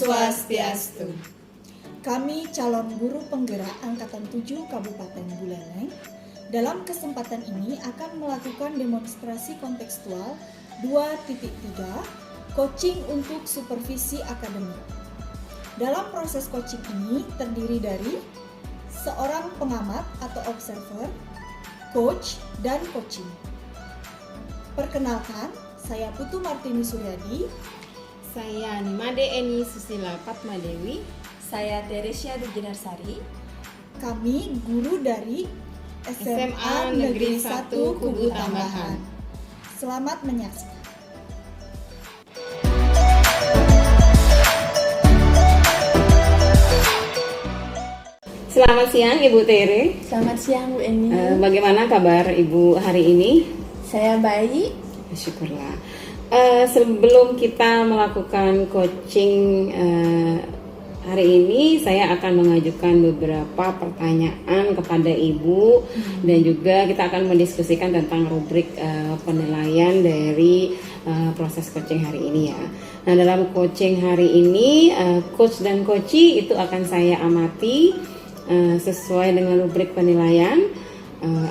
Swastiastu. Kami calon guru penggerak Angkatan 7 Kabupaten Buleleng dalam kesempatan ini akan melakukan demonstrasi kontekstual 2.3 coaching untuk supervisi akademik. Dalam proses coaching ini terdiri dari seorang pengamat atau observer, coach, dan coaching. Perkenalkan, saya Putu Martini Suryadi. Saya Nimade Eni Susila Fatmadewi. Saya Teresia Ruginarsari. Kami guru dari SMA Negeri 1 Kubu Tambahan. Selamat menyaksikan. Selamat siang Ibu Tere. Selamat siang Bu Eni. Bagaimana kabar Ibu hari ini? Saya baik. Syukurlah. Sebelum kita melakukan coaching hari ini, saya akan mengajukan beberapa pertanyaan kepada Ibu dan juga kita akan mendiskusikan tentang rubrik penilaian dari proses coaching hari ini ya. Nah, dalam coaching hari ini, coach dan coachee itu akan saya amati sesuai dengan rubrik penilaian.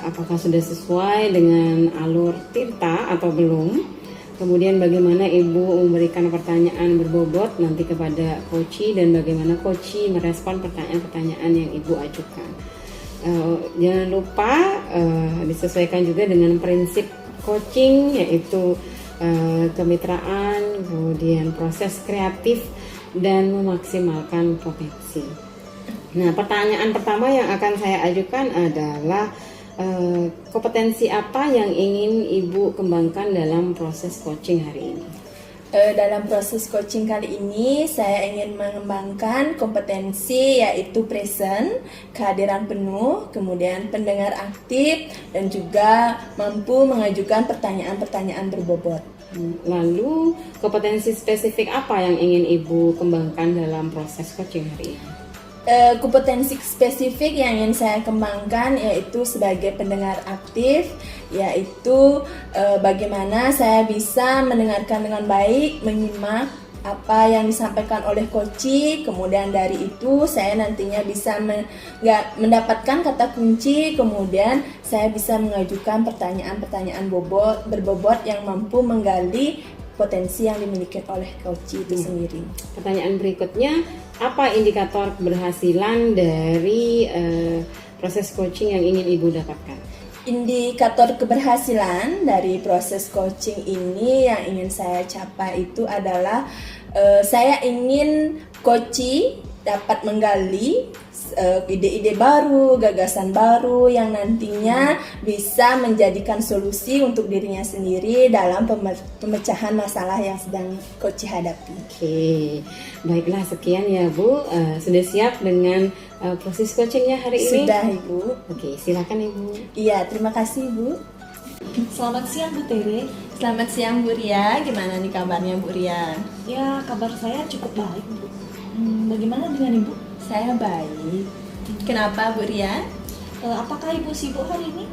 Apakah sudah sesuai dengan alur tinta atau belum? Kemudian bagaimana Ibu memberikan pertanyaan berbobot nanti kepada coachee dan bagaimana coachee merespon pertanyaan-pertanyaan yang Ibu ajukan. Jangan lupa disesuaikan juga dengan prinsip coaching, yaitu kemitraan, kemudian proses kreatif dan memaksimalkan potensi. Nah, pertanyaan pertama yang akan saya ajukan adalah kompetensi apa yang ingin Ibu kembangkan dalam proses coaching hari ini? Dalam proses coaching kali ini saya ingin mengembangkan kompetensi yaitu present, kehadiran penuh, kemudian pendengar aktif dan juga mampu mengajukan pertanyaan-pertanyaan berbobot. Lalu kompetensi spesifik apa yang ingin Ibu kembangkan dalam proses coaching hari ini? Kompetensi spesifik yang ingin saya kembangkan yaitu sebagai pendengar aktif, yaitu bagaimana saya bisa mendengarkan dengan baik, menyimak apa yang disampaikan oleh coachee, kemudian dari itu saya nantinya bisa mendapatkan kata kunci, kemudian saya bisa mengajukan pertanyaan-pertanyaan berbobot yang mampu menggali potensi yang dimiliki oleh coachee itu sendiri. Pertanyaan berikutnya, apa indikator keberhasilan dari proses coaching yang ingin Ibu dapatkan? Indikator keberhasilan dari proses coaching ini yang ingin saya capai itu adalah saya ingin coachee dapat menggali ide-ide baru, gagasan baru yang nantinya bisa menjadikan solusi untuk dirinya sendiri dalam pemecahan masalah yang sedang coachee hadapi. Oke, baiklah sekian ya Bu. Sudah siap dengan proses coachingnya hari ini? Sudah Ibu. Oke, silakan Ibu. Iya, terima kasih Bu. Selamat siang Bu Tere. Selamat siang Bu Ria. Gimana nih kabarnya Bu Ria? Ya, kabar saya cukup baik Bu. Bagaimana dengan Ibu? Saya baik. Kenapa Bu Ria? Apakah Ibu sibuk hari ini?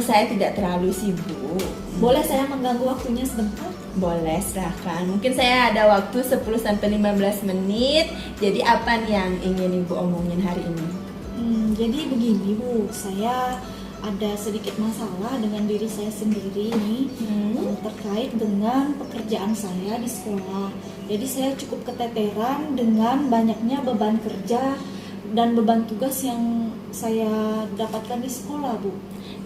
Saya tidak terlalu sibuk. Boleh saya mengganggu waktunya sebentar? Boleh, silahkan. Mungkin saya ada waktu 10-15 menit. Jadi apa nih yang ingin Ibu omongin hari ini? Jadi begini Bu, saya ada sedikit masalah dengan diri saya sendiri nih terkait dengan pekerjaan saya di sekolah. Jadi saya cukup keteteran dengan banyaknya beban kerja dan beban tugas yang saya dapatkan di sekolah Bu.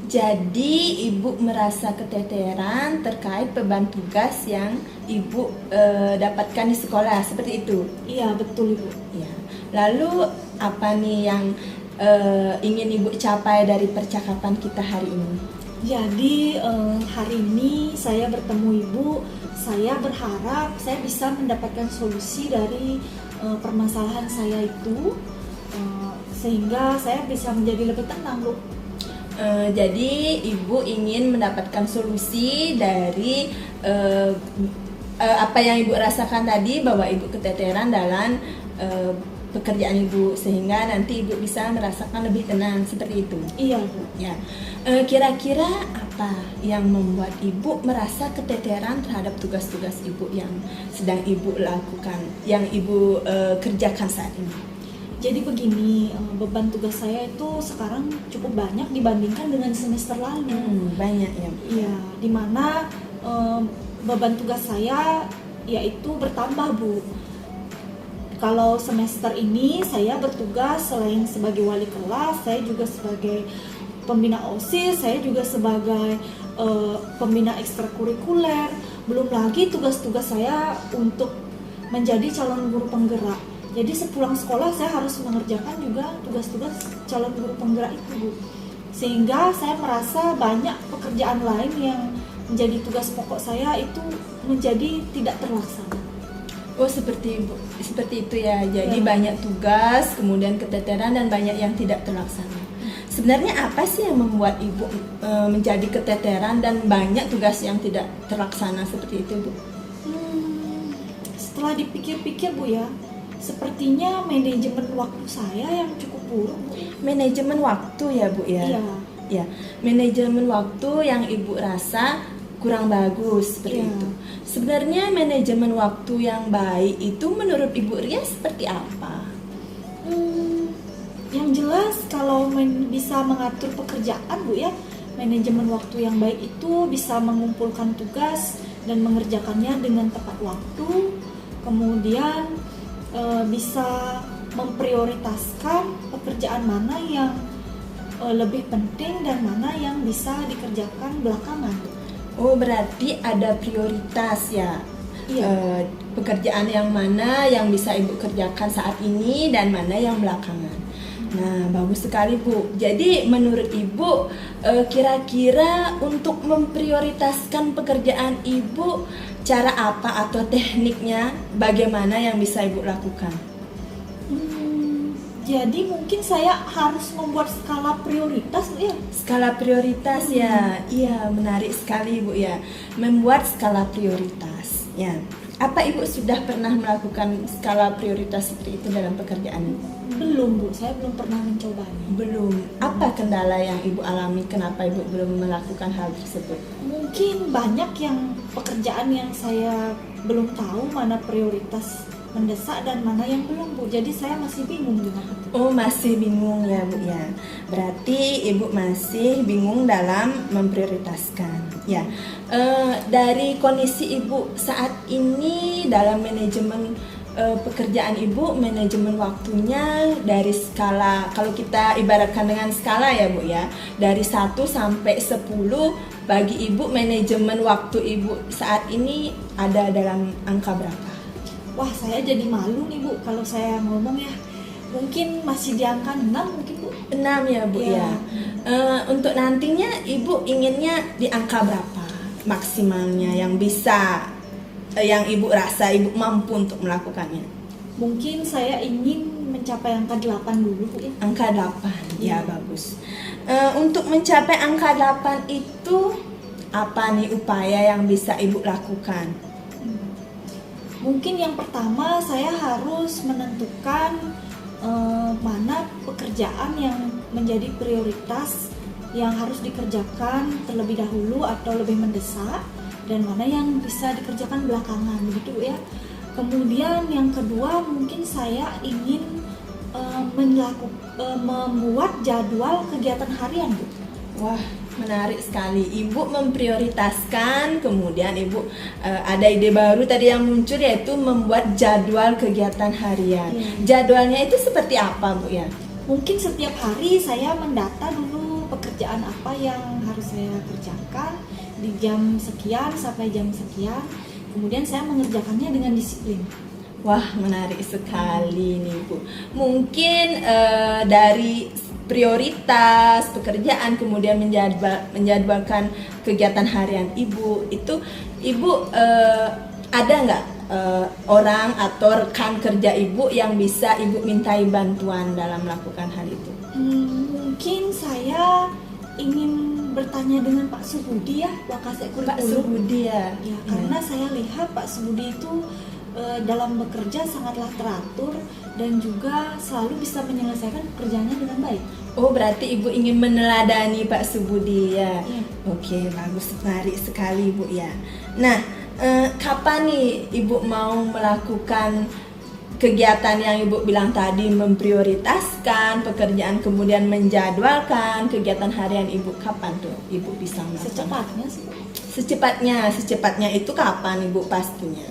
Jadi Ibu merasa keteteran terkait beban tugas yang Ibu dapatkan di sekolah, seperti itu? Iya betul Ibu. Ya. Lalu apa nih yang ingin Ibu capai dari percakapan kita hari ini? Jadi hari ini saya bertemu Ibu, saya berharap saya bisa mendapatkan solusi dari permasalahan saya itu, sehingga saya bisa menjadi lebih tenang Bu. Jadi Ibu ingin mendapatkan solusi dari apa yang Ibu rasakan tadi, bahwa Ibu keteteran dalam pekerjaan ibu sehingga nanti ibu bisa merasakan lebih tenang seperti itu. Iya Bu. Ya, kira-kira apa yang membuat ibu merasa keteteran terhadap tugas-tugas ibu yang sedang ibu lakukan, yang ibu kerjakan saat ini? Jadi begini, beban tugas saya itu sekarang cukup banyak dibandingkan dengan semester lalu. Banyak ya Bu. Iya, dimana beban tugas saya yaitu bertambah Bu. Kalau semester ini saya bertugas selain sebagai wali kelas, saya juga sebagai pembina OSIS, saya juga sebagai pembina ekstrakurikuler. Belum lagi tugas-tugas saya untuk menjadi calon guru penggerak. Jadi sepulang sekolah saya harus mengerjakan juga tugas-tugas calon guru penggerak itu Bu. Sehingga saya merasa banyak pekerjaan lain yang menjadi tugas pokok saya itu menjadi tidak terlaksana. Oh seperti itu ya. Jadi banyak tugas, kemudian keteteran dan banyak yang tidak terlaksana. Sebenarnya apa sih yang membuat ibu menjadi keteteran dan banyak tugas yang tidak terlaksana seperti itu Bu? Setelah dipikir-pikir Bu ya, sepertinya manajemen waktu saya yang cukup buruk Bu. Manajemen waktu ya Bu ya? Iya. Ya, manajemen waktu yang ibu rasa kurang bagus seperti itu. Sebenarnya manajemen waktu yang baik itu menurut Ibu Ria seperti apa? Yang jelas kalau bisa mengatur pekerjaan Bu ya, manajemen waktu yang baik itu bisa mengumpulkan tugas dan mengerjakannya dengan tepat waktu, kemudian bisa memprioritaskan pekerjaan mana yang lebih penting dan mana yang bisa dikerjakan belakangan. Oh berarti ada prioritas ya. Iya. Pekerjaan yang mana yang bisa ibu kerjakan saat ini dan mana yang belakangan. Nah bagus sekali Bu. Jadi menurut ibu kira-kira untuk memprioritaskan pekerjaan ibu, cara apa atau tekniknya bagaimana yang bisa ibu lakukan? Jadi mungkin saya harus membuat skala prioritas ya. Skala prioritas ya. Iya, menarik sekali Bu ya. Membuat skala prioritas. Ya. Apa Ibu sudah pernah melakukan skala prioritas seperti itu dalam pekerjaan Ibu? Belum Bu, saya belum pernah mencobanya. Belum. Apa kendala yang Ibu alami kenapa Ibu belum melakukan hal tersebut? Mungkin banyak yang pekerjaan yang saya belum tahu mana prioritas mendesak dan mana yang belum Bu. Jadi saya masih bingung dengan itu. Oh masih bingung ya Bu ya. Berarti Ibu masih bingung dalam memprioritaskan. Ya. Dari kondisi Ibu saat ini dalam manajemen pekerjaan Ibu, manajemen waktunya dari skala, kalau kita ibaratkan dengan skala ya Bu ya, dari 1 sampai 10 bagi Ibu manajemen waktu Ibu saat ini ada dalam angka berapa? Wah, saya jadi malu nih Bu kalau saya ngomong ya. Mungkin masih di angka 6 mungkin Bu. 6 ya Bu ya. Untuk nantinya Ibu inginnya di angka berapa maksimalnya yang bisa, yang Ibu rasa Ibu mampu untuk melakukannya? Mungkin saya ingin mencapai angka 8 dulu Bu ya. Angka 8, ya bagus. Untuk mencapai angka 8 itu apa nih upaya yang bisa Ibu lakukan? Mungkin yang pertama saya harus menentukan mana pekerjaan yang menjadi prioritas yang harus dikerjakan terlebih dahulu atau lebih mendesak, dan mana yang bisa dikerjakan belakangan begitu ya. Kemudian yang kedua mungkin saya ingin membuat jadwal kegiatan harian Bu. Wah, menarik sekali. Ibu memprioritaskan, kemudian Ibu ada ide baru tadi yang muncul yaitu membuat jadwal kegiatan harian. Jadwalnya itu seperti apa Bu ya? Mungkin setiap hari saya mendata dulu pekerjaan apa yang harus saya kerjakan di jam sekian sampai jam sekian. Kemudian saya mengerjakannya dengan disiplin. Wah, menarik sekali nih Bu. Mungkin dari prioritas pekerjaan kemudian menjadwalkan kegiatan harian Ibu itu, Ibu ada nggak orang atau rekan kerja Ibu yang bisa Ibu mintai bantuan dalam melakukan hal itu? Mungkin saya ingin bertanya dengan Pak Subudi ya, Wakasek Kurikulum. Pak Subudi ya. Ya, karena saya lihat Pak Subudi itu dalam bekerja sangatlah teratur dan juga selalu bisa menyelesaikan pekerjaannya dengan baik. Oh, berarti Ibu ingin meneladani Pak Subudi ya? Iya. Oke, bagus, menarik sekali Ibu ya. Nah, kapan nih Ibu mau melakukan kegiatan yang Ibu bilang tadi, memprioritaskan pekerjaan kemudian menjadwalkan kegiatan harian Ibu? Kapan tuh Ibu bisa melakukan? Secepatnya sih. Secepatnya itu kapan Ibu pastinya?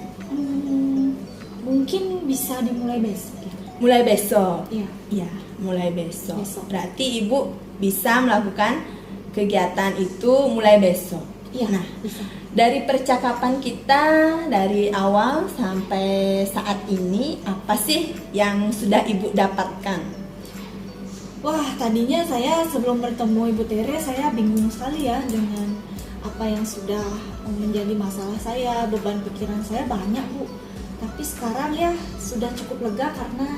Mungkin bisa dimulai besok ya. Mulai besok. Iya. Iya, mulai besok. Besok. Berarti Ibu bisa melakukan kegiatan itu mulai besok. Iya. Nah, Bisa. dari percakapan kita dari awal sampai saat ini, apa sih yang sudah Ibu dapatkan? Wah, tadinya saya sebelum bertemu Ibu Tere, saya bingung sekali ya dengan apa yang sudah menjadi masalah saya, beban pikiran saya banyak, Bu. Tapi sekarang ya sudah cukup lega karena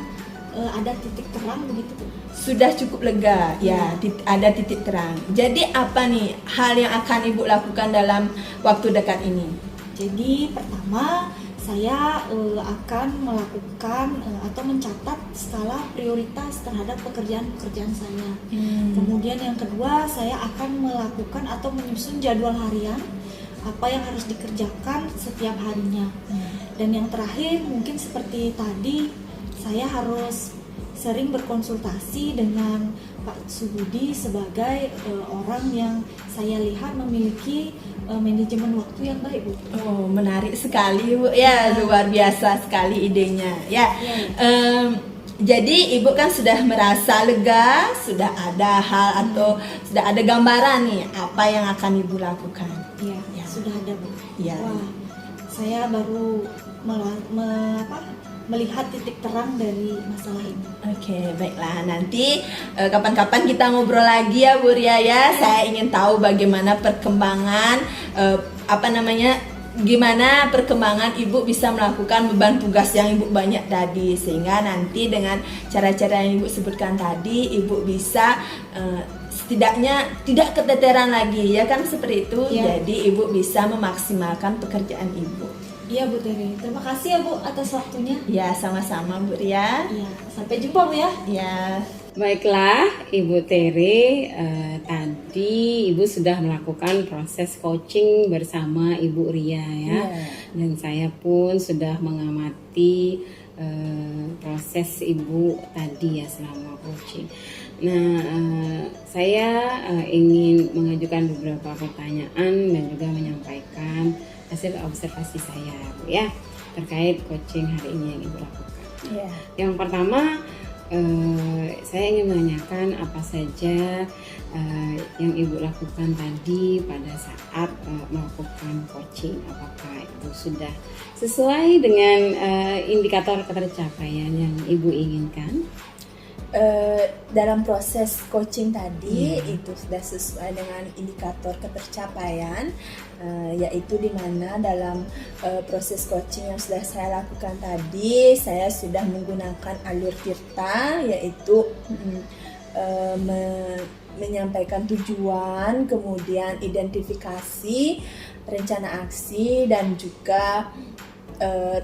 ada titik terang begitu, Bu. Sudah cukup lega, ya, ada titik terang. Jadi apa nih hal yang akan Ibu lakukan dalam waktu dekat ini? Jadi pertama saya akan melakukan atau mencatat skala prioritas terhadap pekerjaan-pekerjaan saya. Kemudian yang kedua, saya akan melakukan atau menyusun jadwal harian apa yang harus dikerjakan setiap harinya. Dan yang terakhir mungkin seperti tadi, saya harus sering berkonsultasi dengan Pak Subudi sebagai orang yang saya lihat memiliki manajemen waktu yang baik, Bu. Oh, menarik sekali Bu. Ya, luar biasa sekali idenya. Ya. Jadi Ibu kan sudah merasa lega, sudah ada hal atau sudah ada gambaran nih apa yang akan Ibu lakukan. Iya, Ya. sudah ada, Bu. Ya. Wah, saya baru melihat titik terang dari masalah ini. Oke, baiklah. Nanti kapan-kapan kita ngobrol lagi ya Bu Ria ya. Saya ingin tahu bagaimana perkembangan gimana perkembangan Ibu bisa melakukan beban tugas yang Ibu banyak tadi, sehingga nanti dengan cara-cara yang Ibu sebutkan tadi Ibu bisa setidaknya tidak keteteran lagi ya kan, seperti itu. Ya. Jadi Ibu bisa memaksimalkan pekerjaan Ibu. Iya, Bu Tere. Terima kasih ya, Bu, atas waktunya. Ya, sama-sama Bu Ria. Iya, sampai jumpa, Bu ya. Ya. Baiklah, Ibu Tere, tadi Ibu sudah melakukan proses coaching bersama Ibu Ria ya, dan saya pun sudah mengamati proses Ibu tadi ya selama coaching. Nah, saya ingin mengajukan beberapa pertanyaan dan juga menyampaikan hasil observasi saya, Bu ya, terkait coaching hari ini yang Ibu lakukan. Ya. Yang pertama, saya ingin menanyakan apa saja yang Ibu lakukan tadi pada saat melakukan coaching. Apakah itu sudah sesuai dengan indikator ketercapaian yang Ibu inginkan? Dalam proses coaching tadi itu sudah sesuai dengan indikator ketercapaian, yaitu di mana dalam proses coaching yang sudah saya lakukan tadi, saya sudah menggunakan alur Tirta, yaitu menyampaikan tujuan, kemudian identifikasi, rencana aksi, dan juga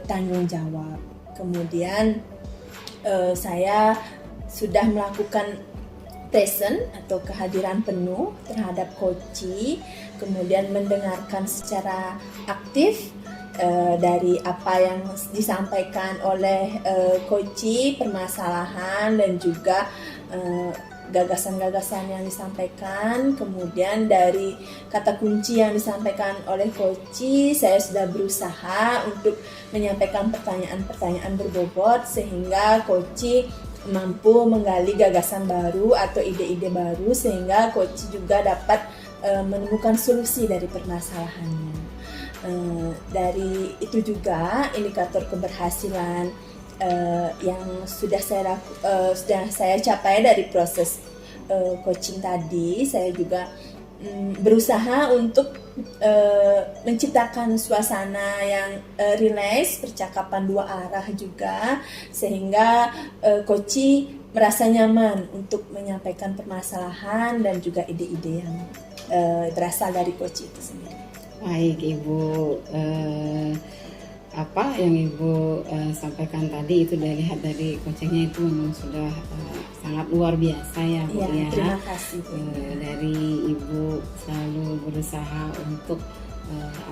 tanggung jawab. Kemudian saya sudah melakukan present atau kehadiran penuh terhadap coachee, kemudian mendengarkan secara aktif dari apa yang disampaikan oleh coachee, permasalahan dan juga gagasan-gagasan yang disampaikan. Kemudian dari kata kunci yang disampaikan oleh coachee, saya sudah berusaha untuk menyampaikan pertanyaan-pertanyaan berbobot sehingga coachee mampu menggali gagasan baru atau ide-ide baru, sehingga coach juga dapat menemukan solusi dari permasalahannya. Dari itu juga indikator keberhasilan yang sudah saya capai dari proses coaching tadi. Saya juga berusaha untuk menciptakan suasana yang rileks, percakapan dua arah juga, sehingga coachee merasa nyaman untuk menyampaikan permasalahan dan juga ide-ide yang berasal dari coachee itu sendiri. Baik Ibu, apa yang Ibu sampaikan tadi itu lihat dari coachingnya itu memang sudah sangat luar biasa ya Bu Iya, ya. terima kasih. Dari Ibu selalu berusaha untuk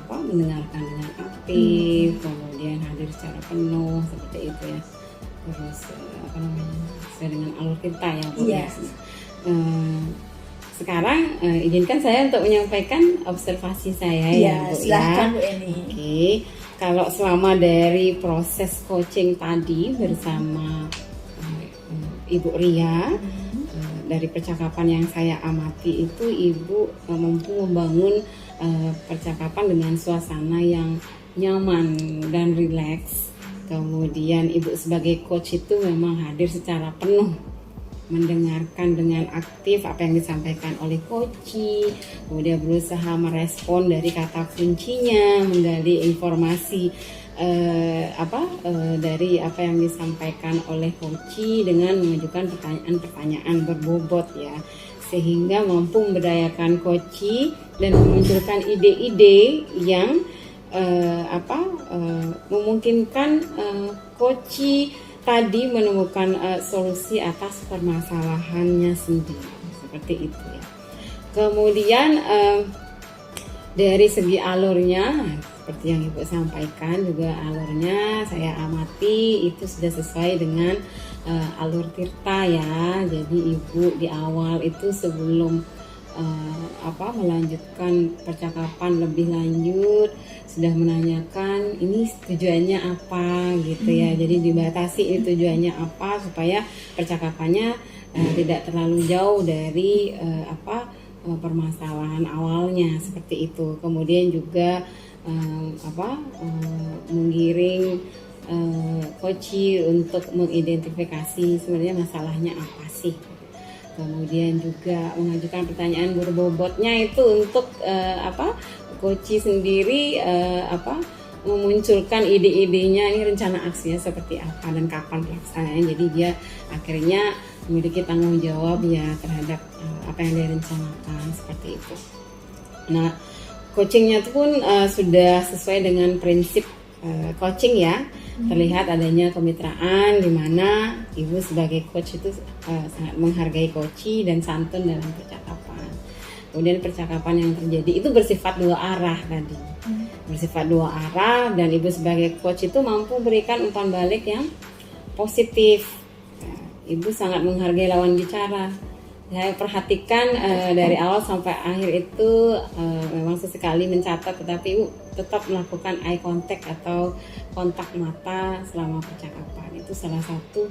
mendengarkan dengan aktif, kemudian hadir secara penuh seperti itu ya. Terus sesuai dengan alur kita ya Bu Iya. ya. Sekarang izinkan saya untuk menyampaikan observasi saya ya Iya, Bu silahkan ya. Bu Eni. Oke, kalau selama dari proses coaching tadi bersama Ibu Ria, dari percakapan yang saya amati itu Ibu mampu membangun percakapan dengan suasana yang nyaman dan rileks. Kemudian Ibu sebagai coach itu memang hadir secara penuh, mendengarkan dengan aktif apa yang disampaikan oleh coachi, kemudian berusaha merespon dari kata kuncinya, menggali informasi dari apa yang disampaikan oleh coachi dengan mengajukan pertanyaan-pertanyaan berbobot ya, sehingga mampu memberdayakan coachi dan memunculkan ide-ide yang memungkinkan coachi tadi menemukan solusi atas permasalahannya sendiri, seperti itu ya. Kemudian dari segi alurnya, seperti yang Ibu sampaikan juga alurnya saya amati itu sudah sesuai dengan alur Tirta ya. Jadi Ibu di awal itu sebelum melanjutkan percakapan lebih lanjut sudah menanyakan ini tujuannya apa gitu ya. Jadi dibatasi ini tujuannya apa supaya percakapannya tidak terlalu jauh dari permasalahan awalnya, seperti itu. Kemudian juga menggiring coachi untuk mengidentifikasi sebenarnya masalahnya apa sih. Kemudian juga mengajukan pertanyaan berbobotnya itu untuk coachi sendiri memunculkan ide-idenya, ini rencana aksinya seperti apa dan kapan pelaksanaannya. Jadi dia akhirnya memiliki tanggung jawab ya terhadap apa yang dia rencanakan, seperti itu. Nah, coachingnya itu pun sudah sesuai dengan prinsip coaching ya. Terlihat adanya kemitraan di mana Ibu sebagai coach itu sangat menghargai coachi dan santun dalam percakapan. Kemudian percakapan yang terjadi itu bersifat dua arah tadi. Bersifat dua arah, dan Ibu sebagai coach itu mampu berikan umpan balik yang positif. Ibu sangat menghargai lawan bicara. Saya perhatikan dari awal sampai akhir itu memang sesekali mencatat, tetapi Ibu tetap melakukan eye contact atau kontak mata selama percakapan. Itu salah satu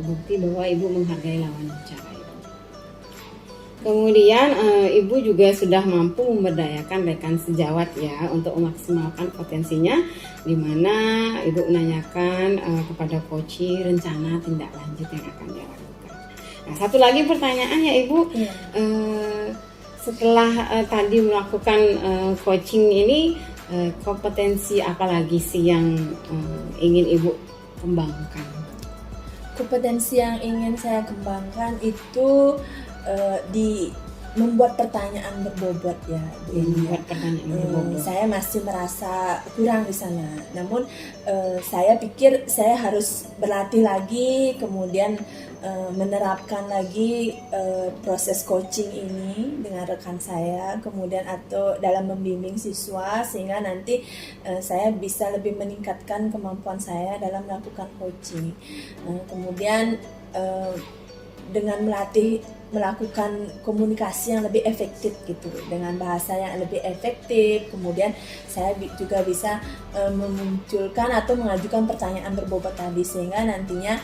bukti bahwa Ibu menghargai lawan bicara itu. Kemudian Ibu juga sudah mampu memberdayakan rekan sejawat ya untuk memaksimalkan potensinya, di mana Ibu menanyakan kepada coachi rencana tindak lanjut yang akan dia lakukan. Nah, satu lagi pertanyaan ya Ibu, setelah tadi melakukan coaching ini, kompetensi apa lagi sih yang ingin Ibu kembangkan? Kompetensi yang ingin saya kembangkan itu di membuat pertanyaan berbobot ya. Membuat pertanyaan berbobot. Saya masih merasa kurang di sana. Namun saya pikir saya harus berlatih lagi, kemudian menerapkan lagi proses coaching ini dengan rekan saya, kemudian atau dalam membimbing siswa, sehingga nanti saya bisa lebih meningkatkan kemampuan saya dalam melakukan coaching. Kemudian dengan melakukan komunikasi yang lebih efektif gitu, dengan bahasa yang lebih efektif. Kemudian saya juga bisa memunculkan atau mengajukan pertanyaan berbobot tadi, sehingga nantinya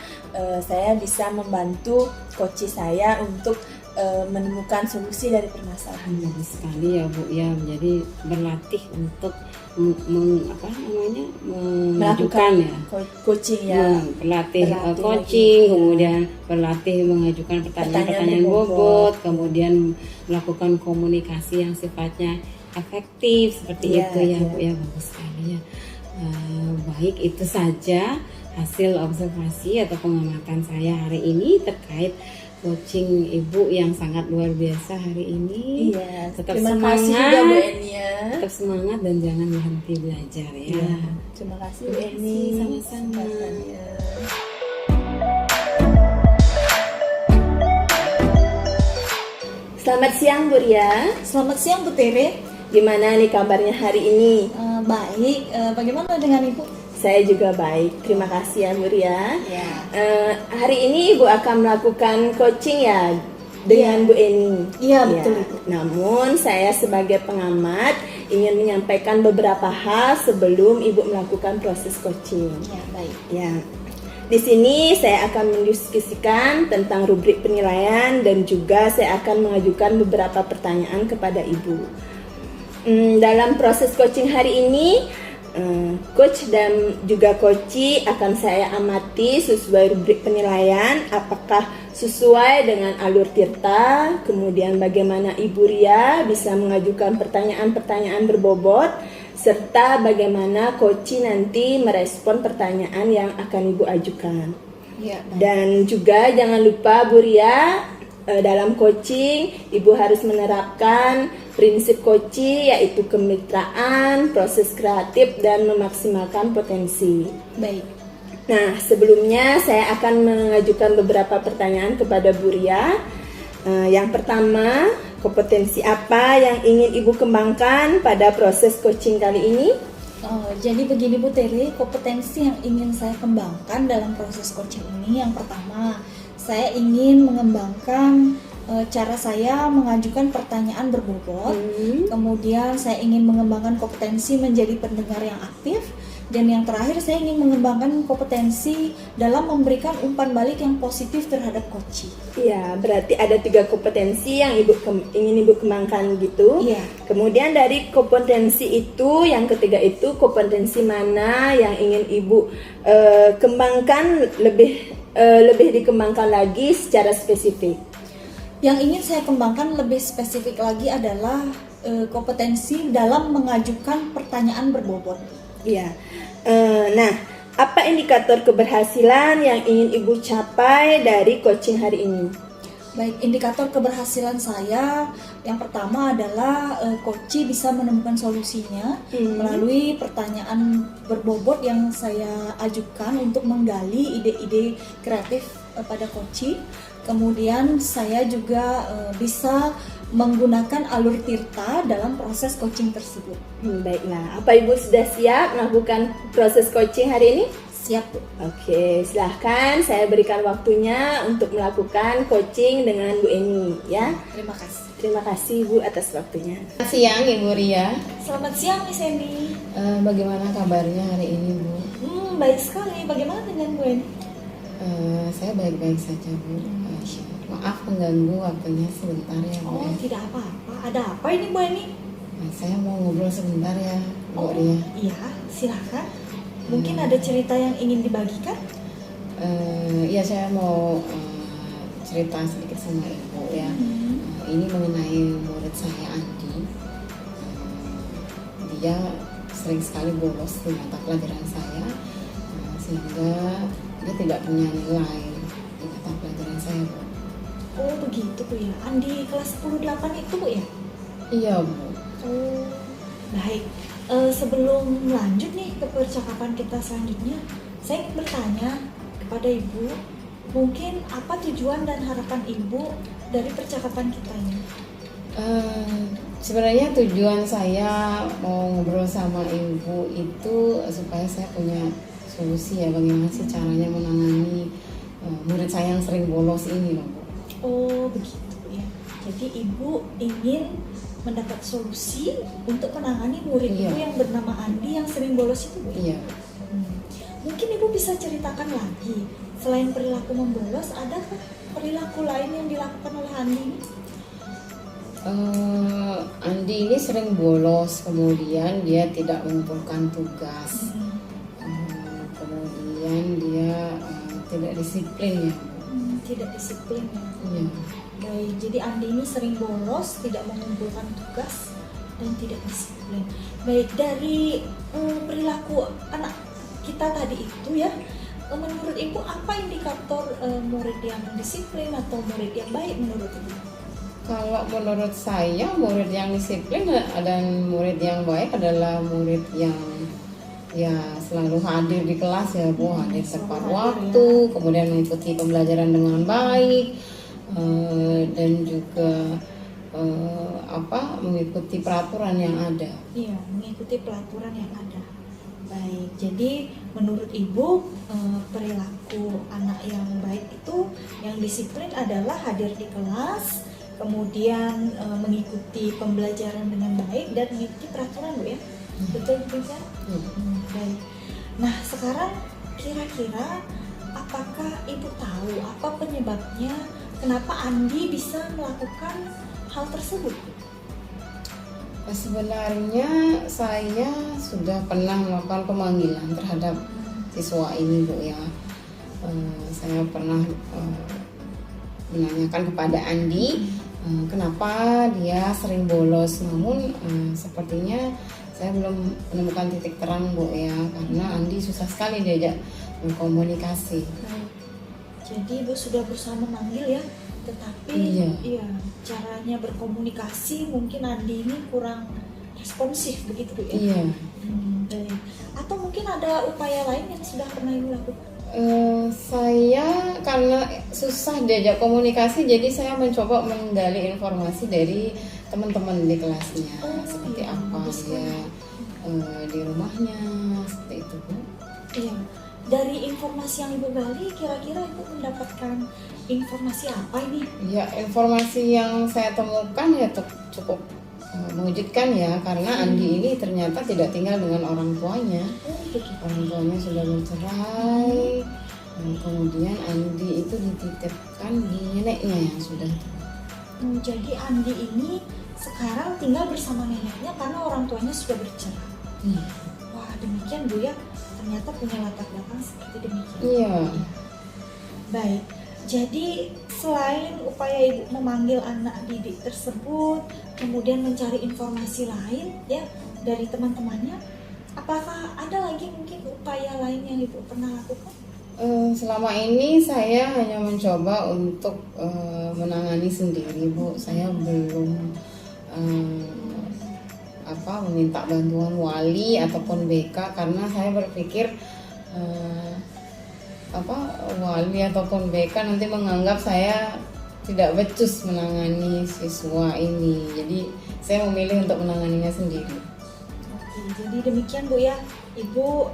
saya bisa membantu coach saya untuk menemukan solusi dari permasalahan. Bagus sekali ya Bu ya, jadi berlatih untuk mengajukan ya coaching ya, berlatih coaching lagi. Kemudian berlatih mengajukan pertanyaan bobot, kemudian melakukan komunikasi yang sifatnya efektif seperti itu ya Bu ya. Bagus sekali ya. Baik, itu saja hasil observasi atau pengamatan saya hari ini terkait coaching Ibu yang sangat luar biasa hari ini. Iya, Tetap terima semangat, kasih juga Bu Eni ya. tetap semangat dan jangan berhenti belajar ya. Iya, terima kasih Bu Terima Eni. kasih, sama-sama. kesempatannya. Selamat siang Bu Ria. Selamat siang Bu Tere. Gimana nih kabarnya hari ini? Baik, bagaimana dengan Ibu? Saya juga baik, terima kasih ya Bu Ria. Ya. Hari ini Ibu akan melakukan coaching ya dengan Bu Eni. Iya, betul, Ibu. Namun saya sebagai pengamat ingin menyampaikan beberapa hal sebelum Ibu melakukan proses coaching. Ya, baik. Ya, di sini saya akan mendiskusikan tentang rubrik penilaian dan juga saya akan mengajukan beberapa pertanyaan kepada Ibu. Dalam proses coaching hari ini, coach dan juga coachee akan saya amati sesuai rubrik penilaian, apakah sesuai dengan alur Tirta, kemudian bagaimana Ibu Ria bisa mengajukan pertanyaan-pertanyaan berbobot, serta bagaimana coachee nanti merespon pertanyaan yang akan Ibu ajukan. Ya, baik. Dan juga jangan lupa Bu Ria, dalam coaching Ibu harus menerapkan prinsip coaching yaitu kemitraan, proses kreatif dan memaksimalkan potensi. Baik. Nah, sebelumnya saya akan mengajukan beberapa pertanyaan kepada Bu Ria. Yang pertama, kompetensi apa yang ingin Ibu kembangkan pada proses coaching kali ini? Jadi begini Bu Tere, kompetensi yang ingin saya kembangkan dalam proses coaching ini, yang pertama, saya ingin mengembangkan cara saya mengajukan pertanyaan berbobot. Kemudian saya ingin mengembangkan kompetensi menjadi pendengar yang aktif. Dan yang terakhir, saya ingin mengembangkan kompetensi dalam memberikan umpan balik yang positif terhadap coachee. Iya, berarti ada 3 kompetensi yang ingin Ibu kembangkan gitu. Iya. Kemudian dari kompetensi itu, yang ketiga itu kompetensi mana yang ingin Ibu kembangkan lebih dikembangkan lagi secara spesifik? Yang ingin saya kembangkan lebih spesifik lagi adalah kompetensi dalam mengajukan pertanyaan berbobot. Iya. Nah, apa indikator keberhasilan yang ingin Ibu capai dari coaching hari ini? Baik, indikator keberhasilan saya yang pertama adalah coachee bisa menemukan solusinya melalui pertanyaan berbobot yang saya ajukan untuk menggali ide-ide kreatif pada coachee. Kemudian saya juga bisa menggunakan alur Tirta dalam proses coaching tersebut. Baiklah, apa Ibu sudah siap melakukan proses coaching hari ini? Siap, Bu. Oke, silahkan saya berikan waktunya untuk melakukan coaching dengan Bu Eni ya. Terima kasih. Terima kasih Bu atas waktunya. Selamat siang Ibu Ria. Selamat siang, Miss Eni. Bagaimana kabarnya hari ini Bu? Baik sekali. Bagaimana dengan Bu Eni? Saya baik-baik saja Bu. Maaf mengganggu waktunya sebentar ya Bu. Oh, tidak apa-apa. Ada apa ini Bu Eni? Saya mau ngobrol sebentar ya Bu Ria. Iya, silakan. Mungkin ada cerita yang ingin dibagikan? Iya, saya mau cerita sedikit sama Ibu ya. Ini mengenai murid saya Andi. Dia sering sekali bolos di mata pelajaran saya, sehingga dia tidak punya nilai di mata pelajaran saya Bu. Oh, begitu Bu ya. Andi kelas 10-8 itu Bu ya? Iya Bu. Oh, baik. Sebelum lanjut nih ke percakapan kita selanjutnya, saya ingin bertanya kepada Ibu, mungkin apa tujuan dan harapan Ibu dari percakapan kita ini? Sebenarnya tujuan saya mau ngobrol sama Ibu itu supaya saya punya solusi ya, bagaimana sih caranya menangani murid saya yang sering bolos ini loh Bu. Oh, begitu ya. Jadi Ibu ingin mendapat solusi untuk menangani murid Iya. Ibu yang bernama Andi yang sering bolos itu Bu. Iya. Mungkin Ibu bisa ceritakan lagi, selain perilaku membolos, adakah perilaku lain yang dilakukan oleh Andi ini? Andi ini sering bolos, kemudian dia tidak mengumpulkan tugas, kemudian dia tidak disiplin ya Bu. Tidak disiplin ya. Iya. Baik, jadi Andi ini sering bolos, tidak mengumpulkan tugas, dan tidak disiplin. Baik, dari perilaku anak kita tadi itu ya, menurut Ibu apa indikator murid yang disiplin atau murid yang baik menurut Ibu? Kalau menurut saya murid yang disiplin dan murid yang baik adalah murid yang ya selalu hadir di kelas ya Bu, hadir tepat hadir waktu, kemudian mengikuti pembelajaran dengan baik, dan juga mengikuti peraturan yang ada. Iya, mengikuti peraturan yang ada. Baik, jadi menurut Ibu perilaku anak yang baik itu yang disiplin adalah hadir di kelas, kemudian mengikuti pembelajaran dengan baik dan mengikuti peraturan Bu ya. Betul Bu ya? Baik. Nah, sekarang kira-kira apakah Ibu tahu apa penyebabnya kenapa Andi bisa melakukan hal tersebut? Sebenarnya saya sudah pernah melakukan pemanggilan terhadap siswa ini Bu ya. Saya pernah menanyakan kepada Andi kenapa dia sering bolos, namun sepertinya saya belum menemukan titik terang Bu ya, karena Andi susah sekali diajak berkomunikasi. Jadi Ibu sudah berusaha memanggil ya, tetapi iya caranya berkomunikasi mungkin Andi ini kurang responsif begitu Bu ya. Iya. Baik. Atau mungkin ada upaya lain yang sudah pernah Ibu lakukan? Saya karena susah diajak komunikasi, jadi saya mencoba menggali informasi dari teman-teman di kelasnya, seperti apa dia di rumahnya, seperti itu Bu. Iya. Dari informasi yang Ibu gali, kira-kira Ibu mendapatkan informasi apa ini? Ya, informasi yang saya temukan ya cukup mengejutkan ya, karena Andi ini ternyata tidak tinggal dengan orang tuanya. Orang tuanya sudah bercerai, dan kemudian Andi itu dititipkan di neneknya yang sudah tua. Jadi Andi ini sekarang tinggal bersama neneknya karena orang tuanya sudah bercerai. Wah, demikian Bu ya. Ternyata punya latar belakang seperti demikian. Iya. Baik. Jadi selain upaya Ibu memanggil anak didik tersebut, kemudian mencari informasi lain ya dari teman-temannya, apakah ada lagi mungkin upaya lain yang Ibu pernah lakukan? Selama ini saya hanya mencoba untuk menangani sendiri Bu. Saya belum meminta bantuan wali ataupun BK, karena saya berpikir wali ataupun BK nanti menganggap saya tidak becus menangani siswa ini. Jadi saya memilih untuk menanganinya sendiri. Oke, jadi demikian Bu ya. Ibu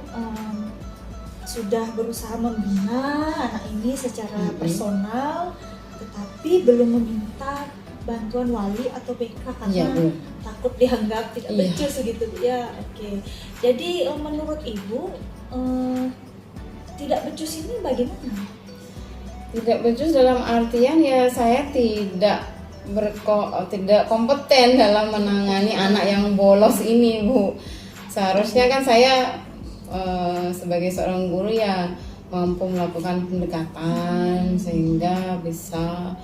sudah berusaha membina anak ini secara personal, tetapi belum meminta bantuan wali atau BK karena takut dianggap tidak becus gitu ya. Oke. Jadi menurut Ibu tidak becus ini bagaimana? Tidak becus dalam artian ya saya tidak kompeten dalam menangani anak yang bolos ini Bu. Seharusnya kan saya sebagai seorang guru ya mampu melakukan pendekatan sehingga bisa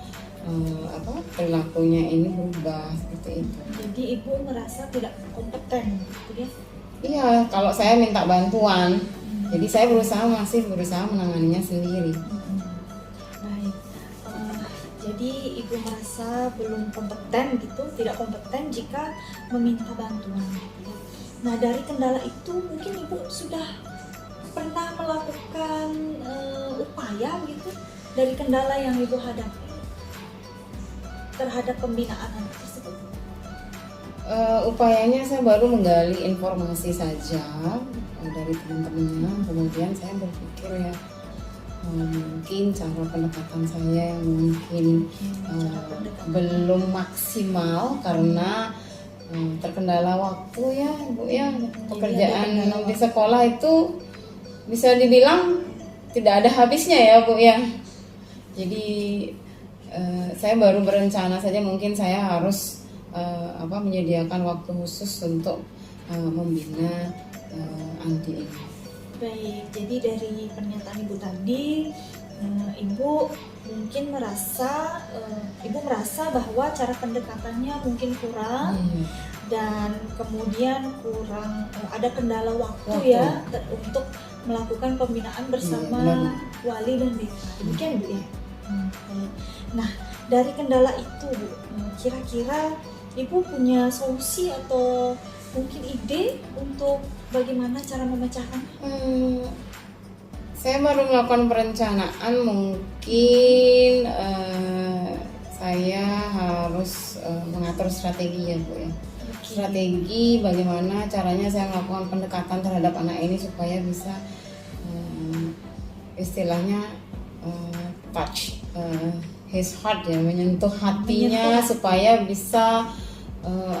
perilakunya ini berubah seperti itu. Jadi Ibu merasa tidak kompeten gitu ya? Iya, kalau saya minta bantuan, jadi saya masih berusaha menanganinya sendiri. Baik, jadi Ibu merasa belum kompeten gitu, tidak kompeten jika meminta bantuan. Nah, dari kendala itu mungkin Ibu sudah pernah melakukan upaya gitu dari kendala yang Ibu hadapi terhadap pembinaan anak tersebut? Upayanya saya baru menggali informasi saja dari teman-temannya, kemudian saya berpikir ya mungkin cara pendekatan saya yang mungkin belum maksimal karena terkendala waktu ya Bu ya. Pekerjaan di sekolah itu bisa dibilang tidak ada habisnya ya Bu ya. Jadi saya baru berencana saja, mungkin saya harus menyediakan waktu khusus untuk membina Andi ini. Baik, jadi dari pernyataan Ibu tadi, Ibu mungkin merasa bahwa cara pendekatannya mungkin kurang dan kemudian kurang ada kendala waktu ya untuk melakukan pembinaan bersama Iya, wali dan BK. Demikian Bu ya. Baik. Nah, dari kendala itu Bu, kira-kira Ibu punya solusi atau mungkin ide untuk bagaimana cara memecahkannya? Saya baru melakukan perencanaan, mungkin saya harus mengatur strategi ya Bu ya. Strategi bagaimana caranya saya melakukan pendekatan terhadap anak ini supaya bisa istilahnya touch his heart ya, menyentuh hatinya supaya bisa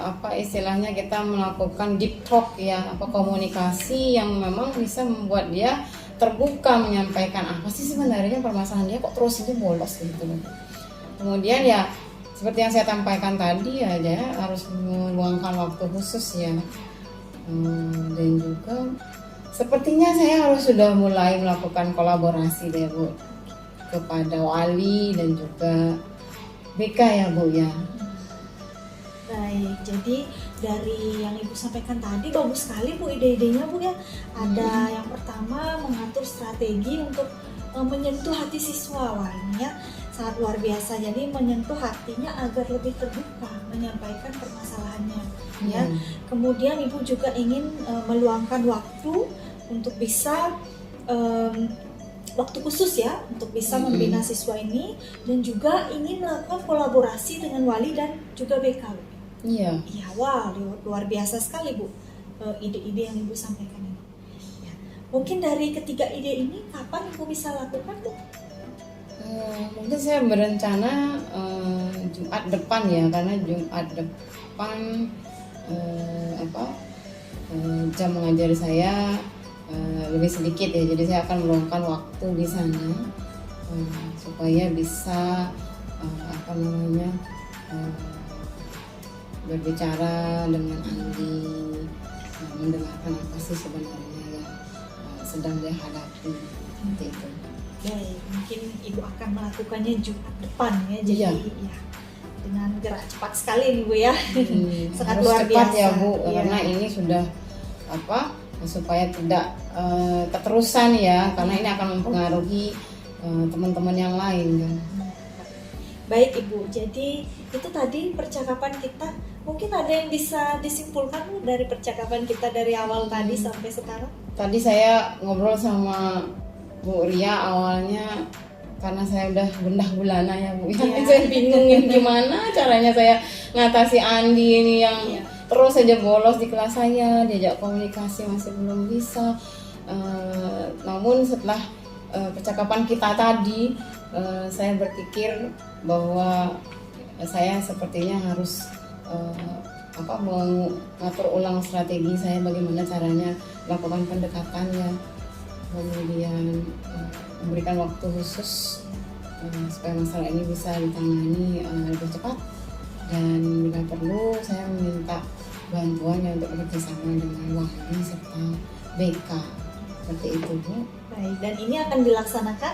apa istilahnya kita melakukan deep talk ya, apa komunikasi yang memang bisa membuat dia terbuka menyampaikan apa sih sebenarnya permasalahan dia kok terus itu bolos gitu loh. Kemudian ya seperti yang saya sampaikan tadi ya, dia harus meluangkan waktu khusus ya. Dan juga sepertinya saya harus sudah mulai melakukan kolaborasi deh Bu kepada wali dan juga BK ya Bu ya. Baik, jadi dari yang Ibu sampaikan tadi bagus sekali Bu ide-idenya Bu ya. Ada yang pertama mengatur strategi untuk menyentuh hati siswa. Wah ini ya sangat luar biasa. Jadi menyentuh hatinya agar lebih terbuka menyampaikan permasalahannya. Ya. Kemudian Ibu juga ingin meluangkan waktu untuk bisa waktu khusus ya untuk bisa membina siswa ini, dan juga ingin melakukan kolaborasi dengan wali dan juga BK. Iya. Iya, wah luar biasa sekali Bu ide-ide yang Ibu sampaikan ini. Ya. Mungkin dari ketiga ide ini kapan Ibu bisa lakukan Bu? Mungkin saya berencana Jumat depan ya, karena Jumat depan jam mengajar saya lebih sedikit ya, jadi saya akan meluangkan waktu di sana supaya bisa berbicara dengan Andi, mendengarkan apa sih sebenarnya yang sedang dia hadapi seperti itu. Baik, mungkin Ibu akan melakukannya Jumat depan ya, jadi Iya. ya dengan gerak cepat sekali nih Bu ya. Sangat Harus luar cepat biasa ya Bu, Iya. karena ini sudah supaya tidak keterusan ya, karena ini akan mempengaruhi teman-teman yang lain kan. Baik Ibu, jadi itu tadi percakapan kita. Mungkin ada yang bisa disimpulkan Bu dari percakapan kita dari awal tadi sampai sekarang? Tadi saya ngobrol sama Bu Ria awalnya karena saya udah gundah gulana ya Bu. Iya. Saya bingungin gimana caranya saya ngatasi Andi ini yang terus saja bolos di kelas saya, diajak komunikasi masih belum bisa. Namun setelah percakapan kita tadi, saya berpikir bahwa saya sepertinya harus mengatur ulang strategi saya, bagaimana caranya melakukan pendekatannya, kemudian memberikan waktu khusus supaya masalah ini bisa ditangani lebih cepat, dan bila perlu saya meminta bantuannya untuk bekerjasama dengan wali serta BK seperti itu Bu. Baik, dan ini akan dilaksanakan?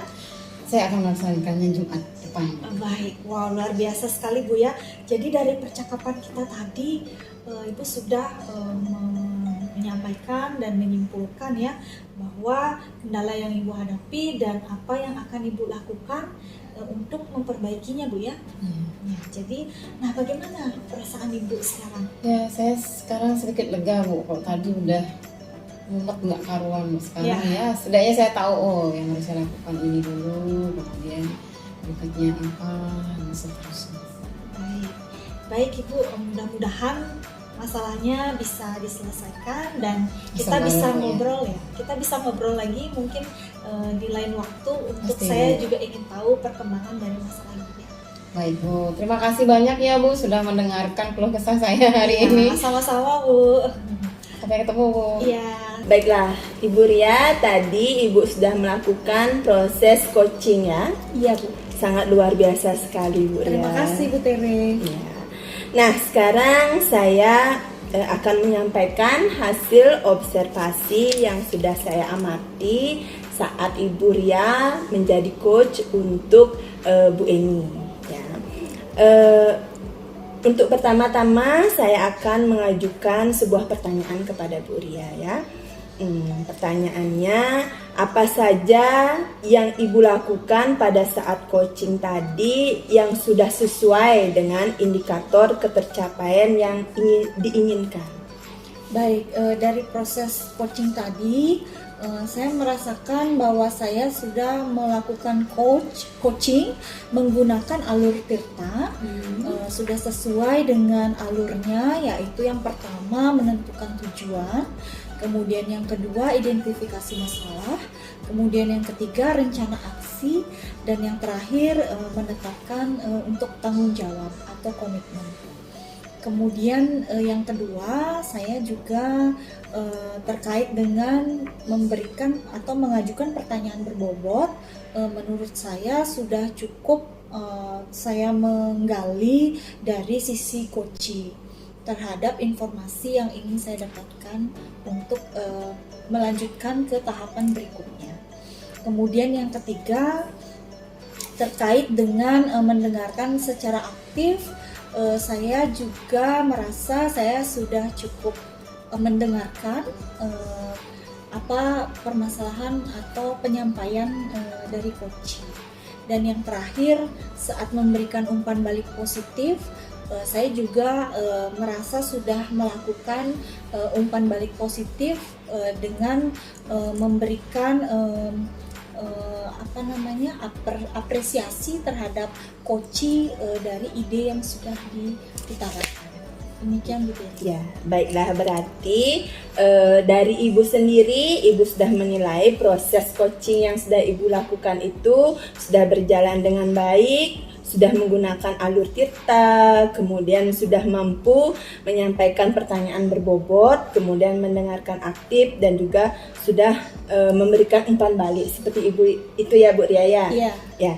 Saya akan melaksanakannya Jumat depan. Baik, wow luar biasa sekali Bu ya. Jadi dari percakapan kita tadi Ibu sudah menyampaikan dan menyimpulkan ya bahwa kendala yang Ibu hadapi dan apa yang akan Ibu lakukan untuk memperbaikinya Bu ya. Ya, jadi nah bagaimana perasaan Ibu sekarang? Ya, saya sekarang sedikit lega Bu. Kalau tadi udah mumet nggak karuan Bu. Sekarang ya setidaknya saya tahu yang harus saya lakukan ini dulu, kemudian berikutnya apa dan seterusnya. Baik Ibu, mudah-mudahan masalahnya bisa diselesaikan dan kita bisa ngobrol ya. Kita bisa ngobrol lagi mungkin di lain waktu untuk Pasti, saya Bu. juga ingin tahu perkembangan dari masalah ini. Baik Bu, terima kasih banyak ya Bu sudah mendengarkan keluh kesah saya hari ini. Sama-sama Bu. Sampai ketemu Bu. Iya. Baiklah, Ibu Ria, tadi Ibu sudah melakukan proses coaching ya. Iya Bu. Sangat luar biasa sekali Bu Ria. Terima kasih Bu Tere. Ya. Nah, sekarang saya akan menyampaikan hasil observasi yang sudah saya amati saat Ibu Ria menjadi coach untuk Bu Eni. Ya. Untuk pertama-tama saya akan mengajukan sebuah pertanyaan kepada Bu Ria ya. Pertanyaannya, apa saja yang Ibu lakukan pada saat coaching tadi yang sudah sesuai dengan indikator ketercapaian yang diinginkan? Baik, dari proses coaching tadi, saya merasakan bahwa saya sudah melakukan coaching menggunakan alur Tirta, sudah sesuai dengan alurnya, yaitu yang pertama menentukan tujuan, kemudian yang kedua identifikasi masalah, kemudian yang ketiga rencana aksi, dan yang terakhir menetapkan untuk tanggung jawab atau komitmen. Kemudian yang kedua, saya juga terkait dengan memberikan atau mengajukan pertanyaan berbobot. Menurut saya sudah cukup saya menggali dari sisi coaching terhadap informasi yang ingin saya dapatkan untuk melanjutkan ke tahapan berikutnya. Kemudian yang ketiga, terkait dengan mendengarkan secara aktif, saya juga merasa saya sudah cukup mendengarkan apa permasalahan atau penyampaian dari coaching. Dan yang terakhir, saat memberikan umpan balik positif, saya juga merasa sudah melakukan umpan balik positif dengan memberikan apresiasi terhadap coaching dari ide yang sudah diutarakan. Demikian Bu Teri. Ya, baiklah, berarti dari Ibu sendiri, Ibu sudah menilai proses coaching yang sudah Ibu lakukan itu sudah berjalan dengan baik, sudah menggunakan alur Tirta, kemudian sudah mampu menyampaikan pertanyaan berbobot, kemudian mendengarkan aktif, dan juga sudah memberikan umpan balik seperti Ibu itu ya Bu Ria ya. Iya. Ya.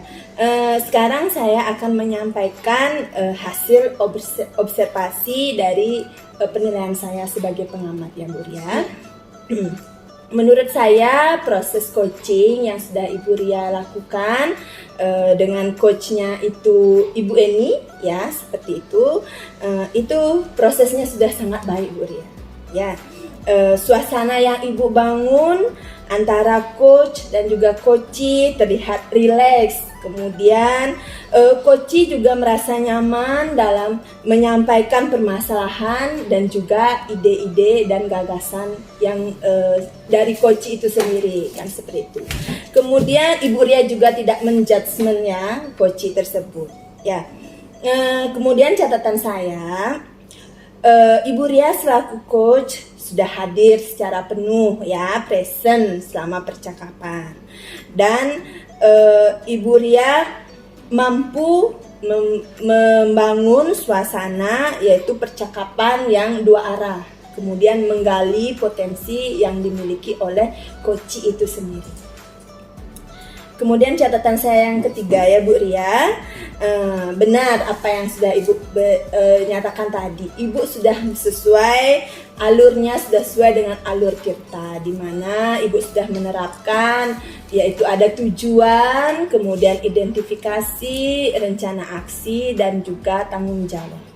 Sekarang saya akan menyampaikan hasil observasi dari penilaian saya sebagai pengamat ya Bu Ria. Menurut saya proses coaching yang sudah Ibu Ria lakukan dengan coachnya itu Ibu Eni ya seperti itu prosesnya sudah sangat baik Bu Ria. Ya, suasana yang Ibu bangun antara coach dan juga coachee terlihat rileks. Kemudian coachee juga merasa nyaman dalam menyampaikan permasalahan dan juga ide-ide dan gagasan yang dari coachee itu sendiri kan seperti itu. Kemudian Ibu Ria juga tidak menjudgementnya coachee tersebut. Ya. Kemudian catatan saya, Ibu Ria selaku coach sudah hadir secara penuh ya, present selama percakapan, dan Ibu Ria mampu membangun suasana yaitu percakapan yang dua arah, kemudian menggali potensi yang dimiliki oleh coachee itu sendiri. Kemudian catatan saya yang ketiga ya Bu Ria, benar apa yang sudah Ibu nyatakan tadi. Ibu sudah sesuai alurnya, sudah sesuai dengan alur Tirta, di mana Ibu sudah menerapkan yaitu ada tujuan, kemudian identifikasi, rencana aksi, dan juga tanggung jawab.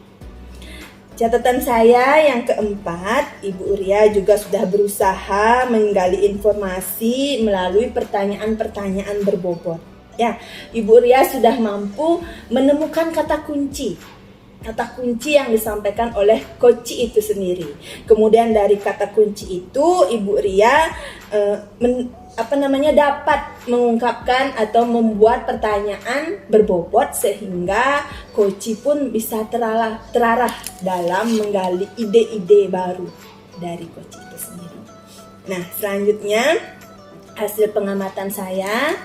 Catatan saya yang keempat, Ibu Ria juga sudah berusaha menggali informasi melalui pertanyaan-pertanyaan berbobot. Ya, Ibu Ria sudah mampu menemukan kata kunci yang disampaikan oleh coachee itu sendiri. Kemudian dari kata kunci itu, Ibu Ria dapat mengungkapkan atau membuat pertanyaan berbobot sehingga coachee pun bisa terarah dalam menggali ide-ide baru dari coachee itu sendiri. Nah, selanjutnya hasil pengamatan saya,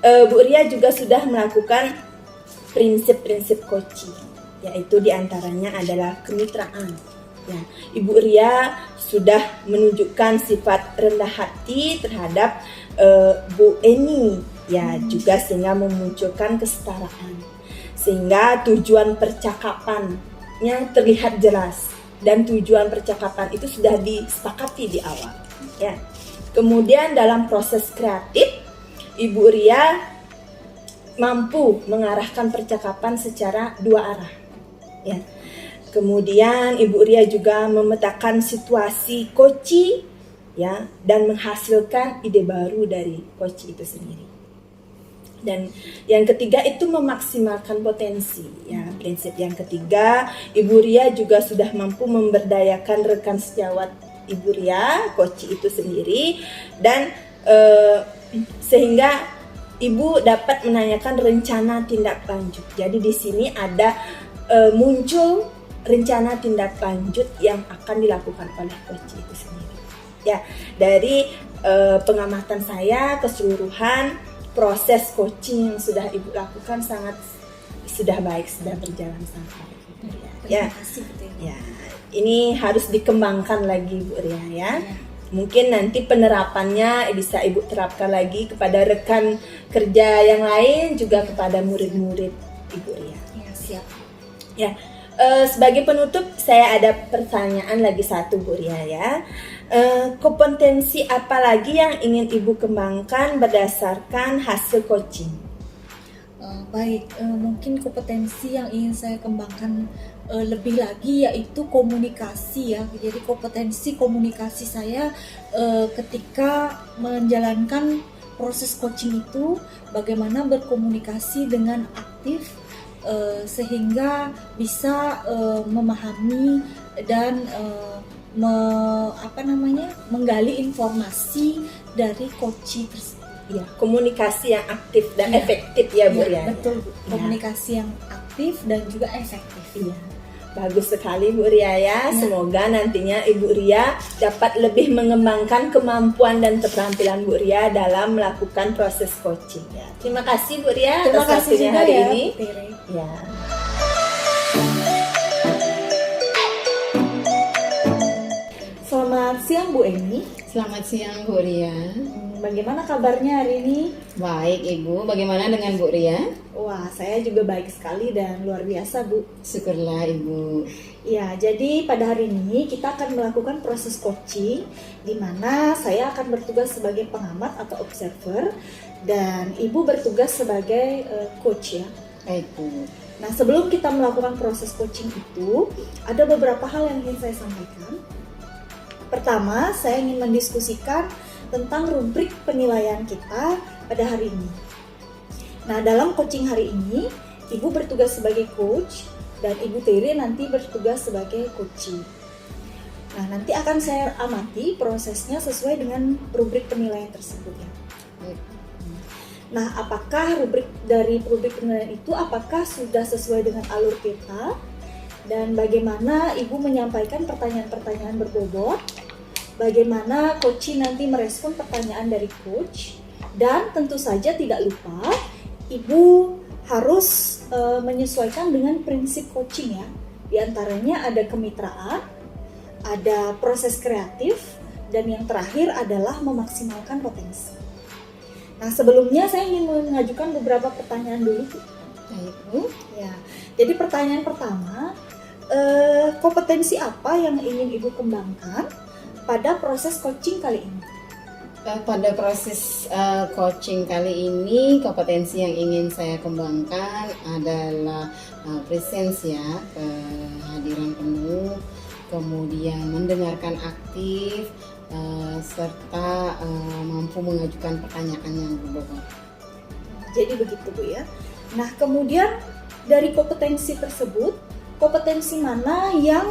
Bu Ria juga sudah melakukan prinsip-prinsip coachee, yaitu diantaranya adalah kemitraan. Ya, Ibu Ria sudah menunjukkan sifat rendah hati terhadap Bu Eni, ya juga sehingga memunculkan kesetaraan, sehingga tujuan percakapannya terlihat jelas dan tujuan percakapan itu sudah disepakati di awal. Ya, kemudian dalam proses kreatif, Ibu Ria mampu mengarahkan percakapan secara dua arah. Ya. Kemudian Ibu Ria juga memetakan situasi coachee ya, dan menghasilkan ide baru dari coach itu sendiri. Dan yang ketiga itu memaksimalkan potensi, ya. Prinsip yang ketiga, Ibu Ria juga sudah mampu memberdayakan rekan sejawat Ibu Ria, coach itu sendiri, dan sehingga Ibu dapat menanyakan rencana tindak lanjut. Jadi di sini ada muncul rencana tindak lanjut yang akan dilakukan oleh coach itu sendiri. Ya, dari pengamatan saya keseluruhan proses coaching yang sudah Ibu lakukan sudah baik, sudah berjalan sangat baik. Ya, ya, ini harus dikembangkan lagi Bu Ria ya. Mungkin nanti penerapannya bisa Ibu terapkan lagi kepada rekan kerja yang lain, juga kepada murid-murid Ibu Ria. Ya, siap. Ya, sebagai penutup saya ada pertanyaan lagi satu Bu Ria ya. Kompetensi apa lagi yang ingin Ibu kembangkan berdasarkan hasil coaching? Baik, mungkin kompetensi yang ingin saya kembangkan lebih lagi yaitu komunikasi ya. Jadi kompetensi komunikasi saya ketika menjalankan proses coaching itu, bagaimana berkomunikasi dengan aktif sehingga bisa memahami dan menggali informasi dari coaching tersebut. Ya, komunikasi yang aktif dan efektif ya Bu ya. Betul, komunikasi yang aktif dan juga efektif. Iya. Bagus sekali Bu Ria ya. Semoga nantinya Ibu Ria dapat lebih mengembangkan kemampuan dan keterampilan Bu Ria dalam melakukan proses coaching ya. Terima kasih Bu Ria Terima atas kasih waktunya juga hari ya, ini. Bu Tere. Ya. Selamat siang Bu Eni. Selamat siang Bu Ria. Bagaimana kabarnya hari ini? Baik Ibu, bagaimana dengan Bu Ria? Wah, saya juga baik sekali dan luar biasa Bu. Syukurlah Ibu. Ya, jadi pada hari ini kita akan melakukan proses coaching di mana saya akan bertugas sebagai pengamat atau observer dan Ibu bertugas sebagai coach ya. Baik Bu. Nah, sebelum kita melakukan proses coaching itu, ada beberapa hal yang ingin saya sampaikan. Pertama, saya ingin mendiskusikan tentang rubrik penilaian kita pada hari ini. Nah, dalam coaching hari ini, Ibu bertugas sebagai coach dan Ibu Tere nanti bertugas sebagai coachee. Nah, nanti akan saya amati prosesnya sesuai dengan rubrik penilaian tersebut ya. Nah, apakah rubrik penilaian itu apakah sudah sesuai dengan alur kita dan bagaimana Ibu menyampaikan pertanyaan-pertanyaan berbobot? Bagaimana coachee nanti merespon pertanyaan dari coach, dan tentu saja tidak lupa Ibu harus menyesuaikan dengan prinsip coaching ya. Di antaranya ada kemitraan, ada proses kreatif, dan yang terakhir adalah memaksimalkan potensi. Nah, sebelumnya saya ingin mengajukan beberapa pertanyaan dulu Bu. Baik Bu. Ya, jadi pertanyaan pertama, kompetensi apa yang ingin Ibu kembangkan pada proses coaching kali ini? Pada proses coaching kali ini, kompetensi yang ingin saya kembangkan adalah presence ya, kehadiran penuh, kemudian mendengarkan aktif, serta mampu mengajukan pertanyaan yang berbobot. Jadi begitu Bu ya. Nah, kemudian dari kompetensi tersebut, kompetensi mana yang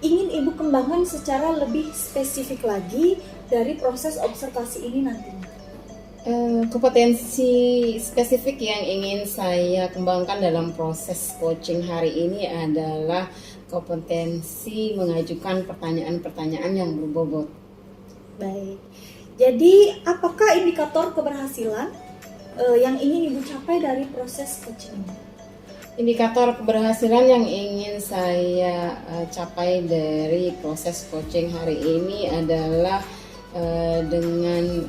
ingin Ibu kembangkan secara lebih spesifik lagi dari proses observasi ini nantinya? Kompetensi spesifik yang ingin saya kembangkan dalam proses coaching hari ini adalah kompetensi mengajukan pertanyaan-pertanyaan yang berbobot. Baik. Jadi, apakah indikator keberhasilan yang ingin Ibu capai dari proses coaching ini? Indikator keberhasilan yang ingin saya capai dari proses coaching hari ini adalah dengan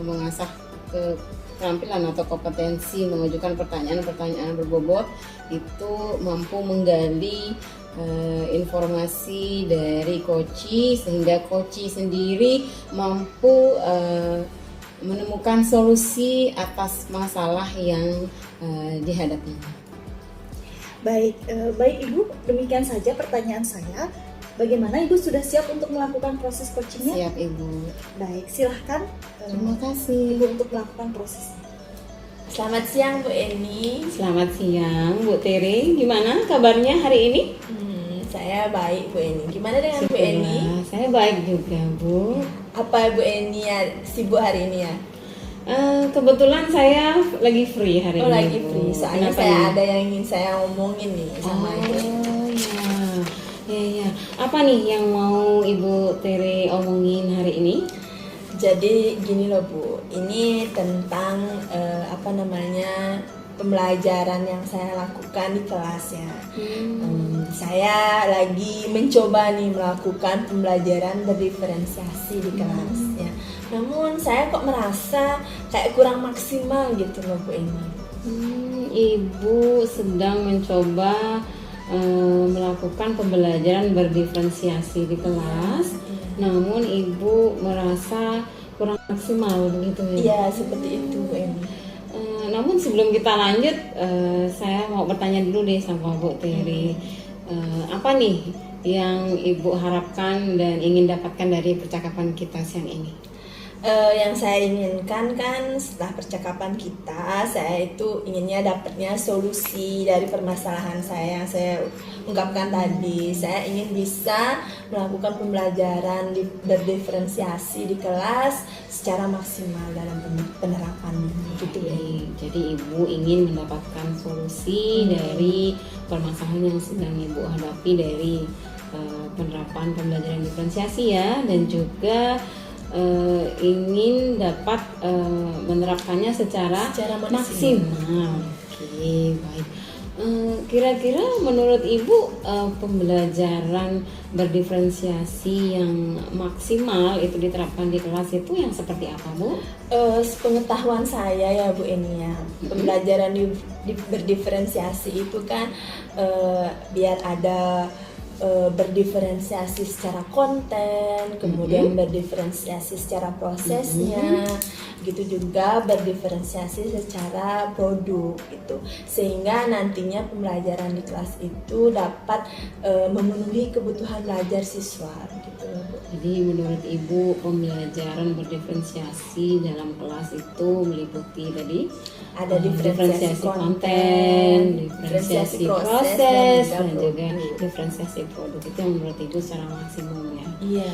mengasah keterampilan atau kompetensi mengajukan pertanyaan-pertanyaan berbobot, itu mampu menggali informasi dari coachee sehingga coachee sendiri mampu menemukan solusi atas masalah yang dihadapinya. Baik Ibu, demikian saja pertanyaan saya. Bagaimana Ibu sudah siap untuk melakukan proses coachingnya? Siap Ibu. Baik, silahkan Terima kasih. Ibu untuk melakukan prosesnya. Selamat siang Bu Eni. Selamat siang Bu Tere. Gimana kabarnya hari ini? Saya baik Bu Eni. Gimana dengan Bu Eni? Syukurlah, saya baik juga Bu. Apa Bu Eni ya sibuk hari ini ya? Kebetulan saya lagi free hari Oh ini. lagi Bu. free. Soalnya Kenapa saya nih? ada yang ingin saya omongin nih sama Ibu Eni. Oh ya. Apa nih yang mau Ibu Tere omongin hari ini? Jadi gini loh Bu, ini tentang pembelajaran yang saya lakukan di kelas ya. Saya lagi mencoba nih melakukan pembelajaran berdiferensiasi di kelas ya. Namun saya kok merasa kayak kurang maksimal gitu loh Bu ini. Ibu sedang mencoba melakukan pembelajaran berdiferensiasi di kelas, namun Ibu merasa kurang maksimal begitu ya? Iya seperti itu Bu Eni. Namun sebelum kita lanjut, saya mau bertanya dulu deh sama Bu Teri, apa nih yang Ibu harapkan dan ingin dapatkan dari percakapan kita siang ini? Yang saya inginkan kan setelah percakapan kita, saya itu inginnya dapatnya solusi dari permasalahan saya yang saya ungkapkan tadi. Saya ingin bisa melakukan pembelajaran berdiferensiasi di kelas secara maksimal dalam penerapan gitu ya. Jadi Ibu ingin mendapatkan solusi dari permasalahan yang sedang Ibu hadapi dari penerapan pembelajaran diferensiasi ya, dan juga ingin dapat menerapkannya secara maksimal. Oke, baik. Kira-kira menurut Ibu pembelajaran berdiferensiasi yang maksimal itu diterapkan di kelas itu yang seperti apa Bu? Sepengetahuan saya ya Bu Eni ya, pembelajaran berdiferensiasi itu kan biar ada berdiferensiasi secara konten, kemudian berdiferensiasi secara prosesnya, gitu juga berdiferensiasi secara produk gitu, sehingga nantinya pembelajaran di kelas itu dapat memenuhi kebutuhan belajar siswa gitu. Jadi menurut Ibu pembelajaran berdiferensiasi dalam kelas itu meliputi tadi ada diferensiasi konten, diferensiasi proses, dan juga produk. diferensiasi produk. Itu yang menurut Ibu secara maksimum ya. Iya.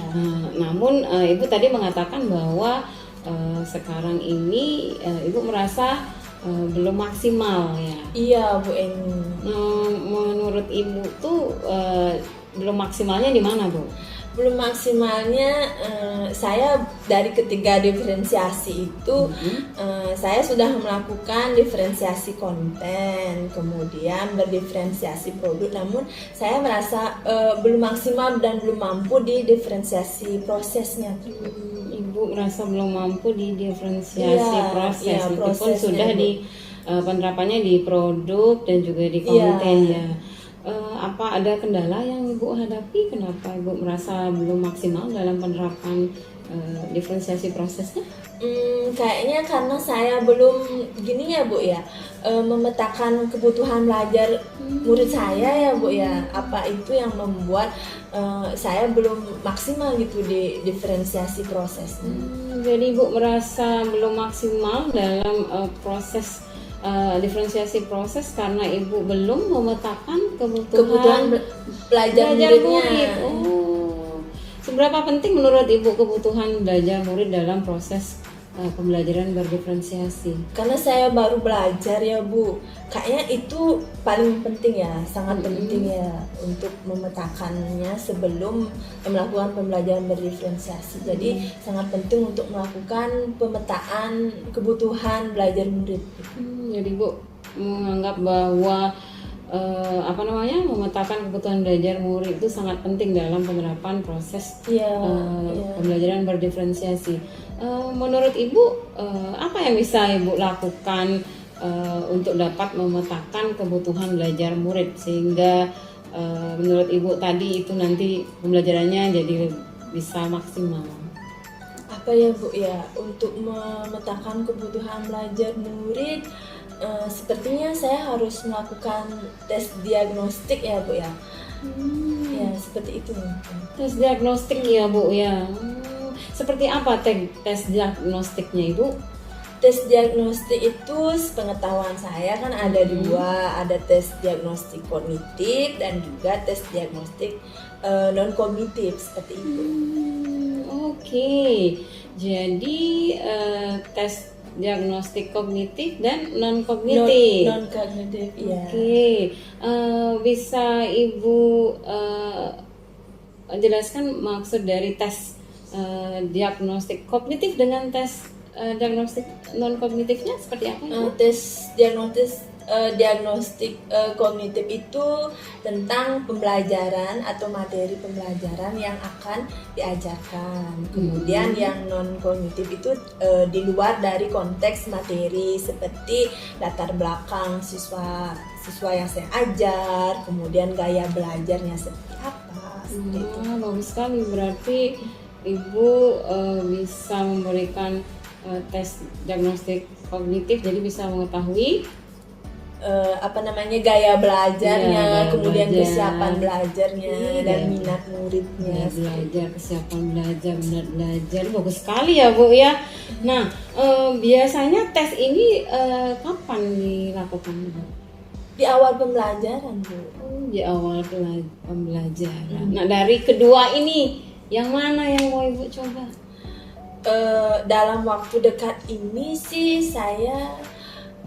Namun Ibu tadi mengatakan bahwa sekarang ini Ibu merasa belum maksimal ya. Iya Bu Eni. Menurut Ibu tuh belum maksimalnya di mana Bu? Belum maksimalnya saya dari ketiga diferensiasi itu saya sudah melakukan diferensiasi konten, kemudian berdiferensiasi produk, namun saya merasa belum maksimal dan belum mampu di diferensiasi prosesnya. Ibu merasa belum mampu di diferensiasi proses, iya, meskipun sudah di penerapannya di produk dan juga di konten ya. Apa ada kendala yang Ibu hadapi? Kenapa Ibu merasa belum maksimal dalam penerapan diferensiasi prosesnya? Kayaknya karena saya belum gini ya Bu ya, memetakan kebutuhan belajar murid saya ya Bu ya. Apa itu yang membuat saya belum maksimal gitu di diferensiasi prosesnya. Jadi Ibu merasa belum maksimal dalam proses diferensiasi proses karena Ibu belum memetakan kebutuhan belajar muridnya. Seberapa penting menurut Ibu kebutuhan belajar murid dalam proses pembelajaran berdiferensiasi? Karena saya baru belajar ya Bu, kayaknya itu paling penting ya, sangat penting ya untuk memetakannya sebelum melakukan pembelajaran berdiferensiasi. Jadi sangat penting untuk melakukan pemetaan kebutuhan belajar murid. Jadi Bu menganggap bahwa memetakan kebutuhan belajar murid itu sangat penting dalam penerapan proses pembelajaran berdiferensiasi. Menurut Ibu apa yang bisa Ibu lakukan untuk dapat memetakan kebutuhan belajar murid sehingga menurut Ibu tadi itu nanti pembelajarannya jadi bisa maksimal? Apa ya Bu ya, untuk memetakan kebutuhan belajar murid sepertinya saya harus melakukan tes diagnostik ya Bu ya. Ya seperti itu mungkin. Tes diagnostik ya Bu ya. Seperti apa tes diagnostiknya Ibu? Tes diagnostik itu sepengetahuan saya kan ada dua, ada tes diagnostik kognitif dan juga tes diagnostik non kognitif seperti itu. Oke, jadi tes diagnostik kognitif dan non kognitif. Non kognitif, iya. Oke, bisa Ibu jelaskan maksud dari tes diagnostik kognitif dengan tes diagnostik non kognitifnya seperti apa? Tes diagnostik kognitif itu tentang pembelajaran atau materi pembelajaran yang akan diajarkan. Kemudian yang non kognitif itu di luar dari konteks materi seperti latar belakang siswa yang saya ajar, kemudian gaya belajarnya seperti apa. Seperti itu. Bagus sekali, berarti Ibu bisa memberikan tes diagnostik kognitif, jadi bisa mengetahui gaya belajarnya, gaya kemudian belajar. kesiapan belajarnya dan minat muridnya. belajar, kesiapan belajar, minat belajar, bagus sekali ya Bu ya. Nah, biasanya tes ini kapan dilakukan Bu? Di awal pembelajaran, Bu. Di awal pembelajaran. Nah, dari kedua ini yang mana yang mau Ibu coba? Dalam waktu dekat ini sih saya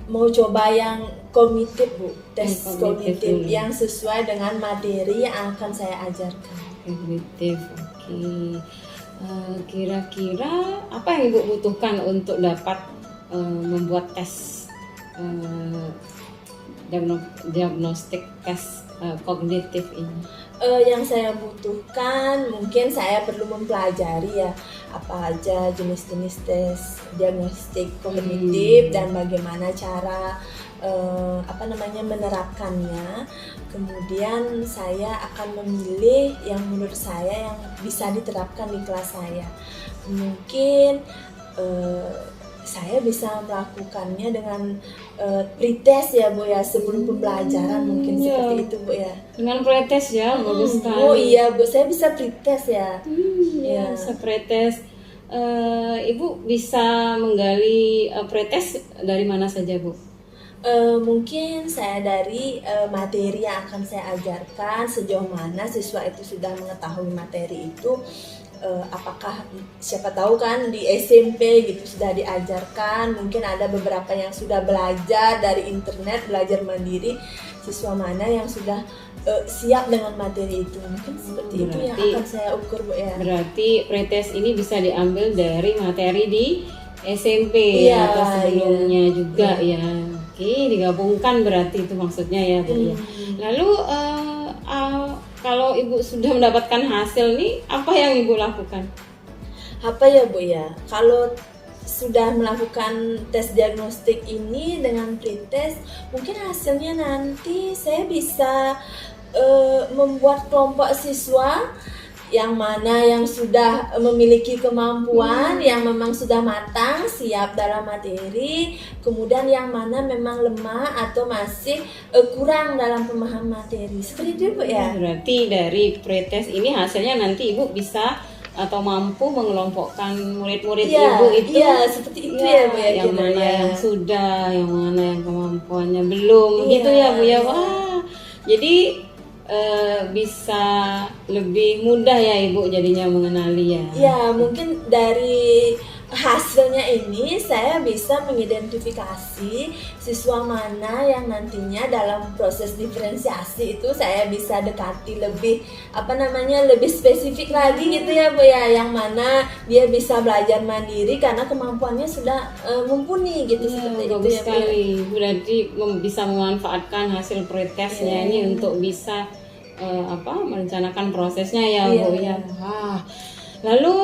mau coba yang kognitif, Bu. Tes Kognitif kognitif dulu. yang sesuai dengan materi yang akan saya ajarkan. Kognitif, oke. Kira-kira apa yang Ibu butuhkan untuk dapat membuat tes diagnostik tes kognitif ini? Yang saya butuhkan mungkin saya perlu mempelajari ya apa aja jenis-jenis tes diagnostik kognitif dan bagaimana cara menerapkannya. Kemudian saya akan memilih yang menurut saya yang bisa diterapkan di kelas saya. Mungkin saya bisa melakukannya dengan pretest ya Bu ya, sebelum pembelajaran mungkin seperti itu Bu ya. Dengan pretest ya, bagus sekali. Oh iya Bu, saya bisa pretest ya. Ya, bisa pretest. Ibu bisa menggali pretest dari mana saja Bu? Mungkin saya dari materi yang akan saya ajarkan, sejauh mana siswa itu sudah mengetahui materi itu. Apakah siapa tahu kan di SMP gitu sudah diajarkan, mungkin ada beberapa yang sudah belajar dari internet, belajar mandiri, siswa mana yang sudah siap dengan materi itu, mungkin seperti itu yang akan saya ukur Bu ya. Berarti pretest ini bisa diambil dari materi di SMP ya, atau sebelumnya juga ya. Oke, digabungkan berarti itu maksudnya ya Bu ya. Lalu kalau Ibu sudah mendapatkan hasil nih, apa yang Ibu lakukan? Apa ya Bu ya? Kalau sudah melakukan tes diagnostik ini dengan pretest, mungkin hasilnya nanti saya bisa membuat kelompok siswa yang mana yang sudah memiliki kemampuan, yang memang sudah matang, siap dalam materi, kemudian yang mana memang lemah atau masih kurang dalam pemahaman materi. Seperti itu Bu ya. Berarti dari pretest ini hasilnya nanti Ibu bisa atau mampu mengelompokkan murid-murid Ibu itu. Iya, seperti itu ya Bu ya. Yang mana yang sudah, yang mana yang kemampuannya belum, gitu ya Bu ya. Wah, jadi bisa lebih mudah ya Ibu jadinya mengenali ya. Ya, mungkin dari hasilnya ini saya bisa mengidentifikasi siswa mana yang nantinya dalam proses diferensiasi itu saya bisa dekati lebih lebih spesifik lagi gitu ya Bu ya, yang mana dia bisa belajar mandiri karena kemampuannya sudah mumpuni gitu. Seperti bagus itu ya Bu ya. sekali. Berarti bisa memanfaatkan hasil pretestnya ini untuk bisa merencanakan prosesnya ya Bu ya. Wah. Lalu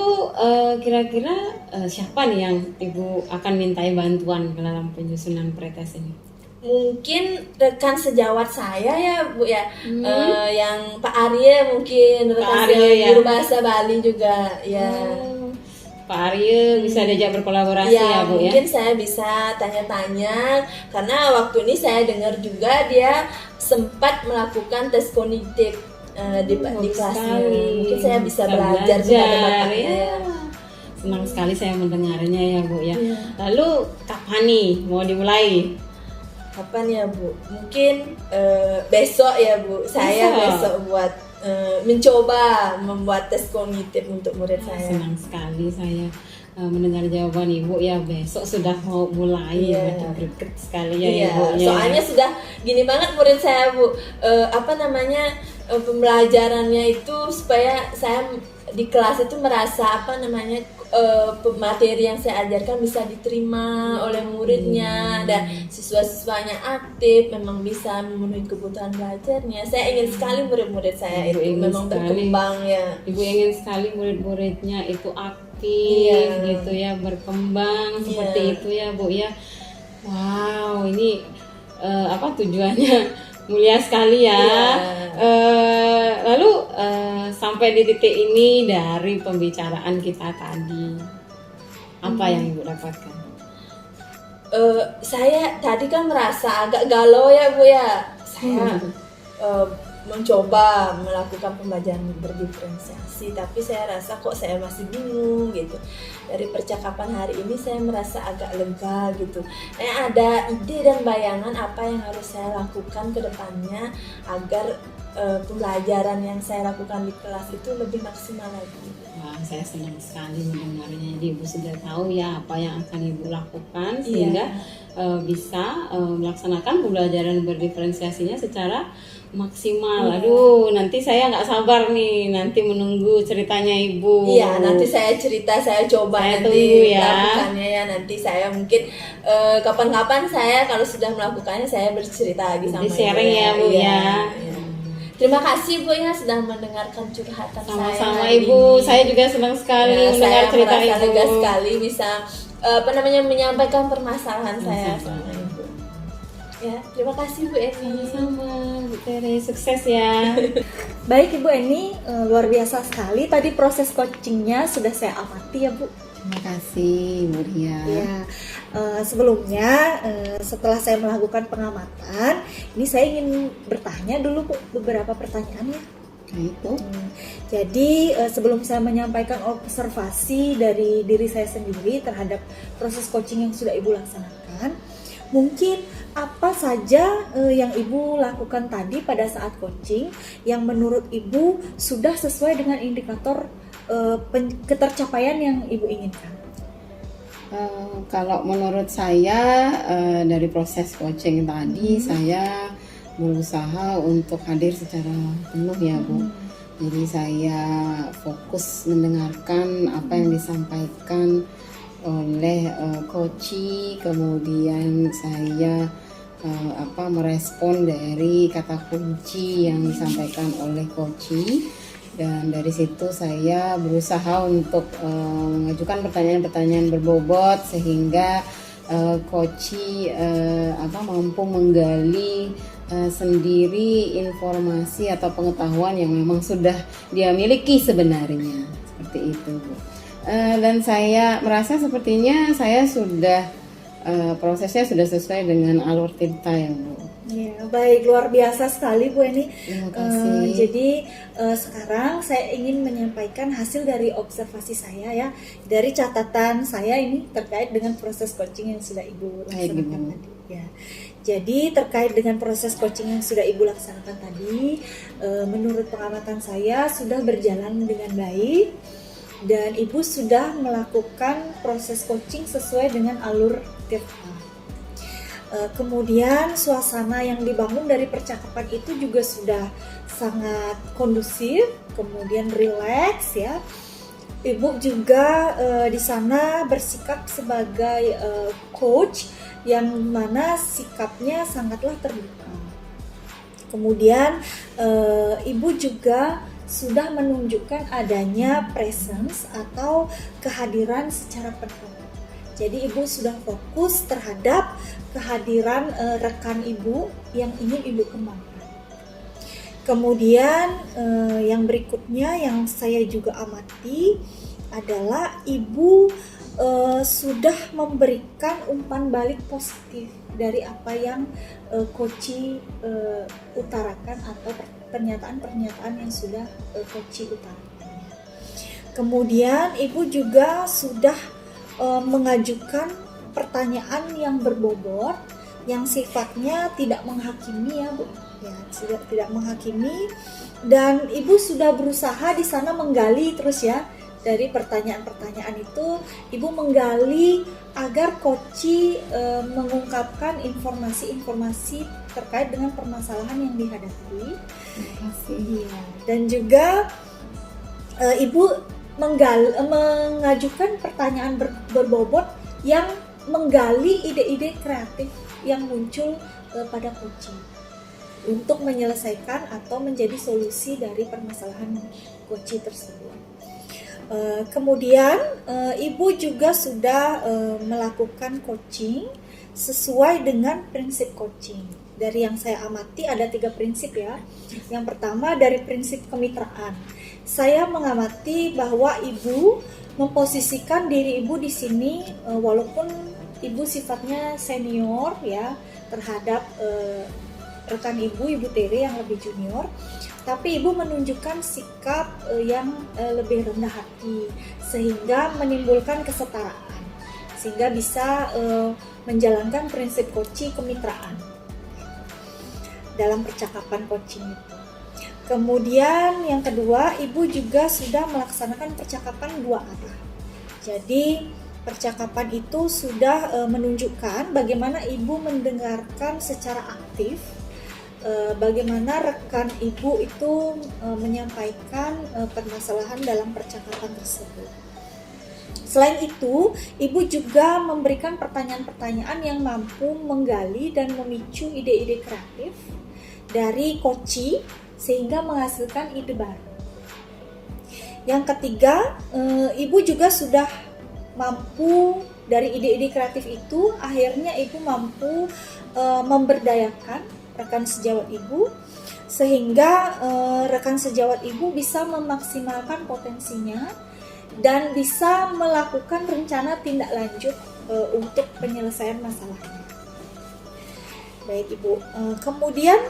kira-kira siapa nih yang Ibu akan mintai bantuan dalam penyusunan pretest ini? Mungkin rekan sejawat saya ya Bu ya, yang Pak Arya mungkin, rekan saya guru bahasa Bali juga ya. Pak Arya bisa diajak berkolaborasi ya Bu ya? Mungkin saya bisa tanya-tanya karena waktu ini saya dengar juga dia sempat melakukan tes kognitif di kelasnya. sekali. Mungkin saya bisa belajar kepada bapaknya. ya. Senang sekali saya mendengarnya ya Bu ya. Iya. Lalu kapan nih mau dimulai? Kapan ya Bu? Mungkin besok ya Bu. Saya besok buat mencoba membuat tes kognitif untuk murid saya. Senang sekali saya mendengar jawaban Ibu ya, besok sudah mau mulai. Iya. Makin greget sekali ya Iya, Ibunya. soalnya sudah gini banget murid saya Bu. Pembelajarannya itu supaya saya di kelas itu merasa materi yang saya ajarkan bisa diterima oleh muridnya dan siswa-siswanya aktif, memang bisa memenuhi kebutuhan belajarnya. Saya ingin sekali murid-murid saya Ibu itu ingin memang sekali. berkembang ya. Ibu ingin sekali murid-muridnya itu aktif Iya. gitu ya, berkembang seperti Iya. itu ya Bu ya. Wow, ini tujuannya mulia sekali ya. Iya. Lalu sampai di titik ini dari pembicaraan kita tadi, apa yang Ibu dapatkan? Saya tadi kan merasa agak galau ya Bu ya. Saya mencoba melakukan pembelajaran berdiferensiasi, tapi saya rasa kok saya masih bingung gitu. Dari percakapan hari ini saya merasa agak lega gitu. Ada ide dan bayangan apa yang harus saya lakukan ke depannya agar pembelajaran yang saya lakukan di kelas itu lebih maksimal lagi. Wah, saya senang sekali mendengarnya. Jadi Ibu sudah tahu ya apa yang akan Ibu lakukan sehingga bisa melaksanakan pembelajaran berdiferensiasinya secara maksimal. Aduh, nanti saya nggak sabar nih, nanti menunggu ceritanya Ibu. Iya, nanti saya cerita, saya coba Saya nanti tunggu ya. melakukannya ya. Nanti saya mungkin kapan-kapan saya kalau sudah melakukannya saya bercerita lagi sama Nanti sharing Ibu ya Bu Iya, ya. iya. Terima kasih Bu ya sudah mendengarkan curhatan saya. Sama-sama hari Ibu, ini. saya juga senang sekali Ya, mendengar saya cerita merasa Ibu. lega sekali bisa menyampaikan permasalahan saya sama Ibu. Ya, terima kasih Bu Eni. Sama Bu Tere, sukses ya. Baik Ibu Eni, luar biasa sekali. Tadi proses coachingnya sudah saya amati ya Bu. Terima kasih Bu Ria. Ya, sebelumnya setelah saya melakukan pengamatan, ini saya ingin bertanya dulu Bu beberapa pertanyaan ya. Nah itu. Jadi sebelum saya menyampaikan observasi dari diri saya sendiri terhadap proses coaching yang sudah Ibu laksanakan, mungkin apa saja yang Ibu lakukan tadi pada saat coaching yang menurut Ibu sudah sesuai dengan indikator ketercapaian yang Ibu inginkan? Kalau menurut saya dari proses coaching tadi saya berusaha untuk hadir secara penuh ya Bu. Jadi saya fokus mendengarkan apa yang disampaikan oleh coachee, kemudian saya merespon dari kata kunci yang disampaikan oleh coachee, dan dari situ saya berusaha untuk mengajukan pertanyaan-pertanyaan berbobot sehingga coachee mampu menggali sendiri informasi atau pengetahuan yang memang sudah dia miliki sebenarnya, seperti itu Bu. Dan saya merasa sepertinya saya sudah prosesnya sudah sesuai dengan alur cerita ya Bu. Ya, baik, luar biasa sekali Bu Eni. Terima kasih. Jadi sekarang saya ingin menyampaikan hasil dari observasi saya ya, dari catatan saya ini terkait dengan proses coaching yang sudah Ibu laksanakan tadi. Ya. Jadi terkait dengan proses coaching yang sudah Ibu laksanakan tadi, menurut pengamatan saya sudah berjalan dengan baik. Dan Ibu sudah melakukan proses coaching sesuai dengan alur cerita. Kemudian suasana yang dibangun dari percakapan itu juga sudah sangat kondusif, kemudian rileks ya. Ibu juga di sana bersikap sebagai coach yang mana sikapnya sangatlah terbuka. Kemudian Ibu juga sudah menunjukkan adanya presence atau kehadiran secara penuh. Jadi Ibu sudah fokus terhadap kehadiran rekan Ibu yang ingin Ibu kembangkan. Kemudian yang berikutnya yang saya juga amati adalah Ibu sudah memberikan umpan balik positif dari apa yang coachee utarakan atau pernyataan-pernyataan yang sudah Koci utarakan. Kemudian ibu juga sudah mengajukan pertanyaan yang berbobot, yang sifatnya tidak menghakimi ya Bu, ya sudah tidak menghakimi, dan ibu sudah berusaha di sana menggali terus ya. Dari pertanyaan-pertanyaan itu ibu menggali agar Koci mengungkapkan informasi-informasi terkait dengan permasalahan yang dihadapi. Terima kasih. Iya. Dan juga ibu mengajukan pertanyaan berbobot yang menggali ide-ide kreatif yang muncul pada Koci untuk menyelesaikan atau menjadi solusi dari permasalahan Koci tersebut. Kemudian ibu juga sudah melakukan coaching sesuai dengan prinsip coaching. Dari yang saya amati ada 3 prinsip ya. Yang pertama dari prinsip kemitraan. Saya mengamati bahwa ibu memposisikan diri ibu di sini walaupun ibu sifatnya senior ya terhadap rekan ibu Tere yang lebih junior, tapi ibu menunjukkan sikap yang lebih rendah hati sehingga menimbulkan kesetaraan, sehingga bisa menjalankan prinsip Koci kemitraan dalam percakapan coaching itu. Kemudian yang kedua, ibu juga sudah melaksanakan percakapan 2 arah. Jadi percakapan itu sudah menunjukkan bagaimana ibu mendengarkan secara aktif, bagaimana rekan ibu itu menyampaikan permasalahan dalam percakapan tersebut. Selain itu, ibu juga memberikan pertanyaan-pertanyaan yang mampu menggali dan memicu ide-ide kreatif dari Koci sehingga menghasilkan ide baru. Yang ketiga, ibu juga sudah mampu dari ide-ide kreatif itu, akhirnya ibu mampu memberdayakan rekan sejawat ibu sehingga rekan sejawat ibu bisa memaksimalkan potensinya dan bisa melakukan rencana tindak lanjut untuk penyelesaian masalahnya. Baik ibu, kemudian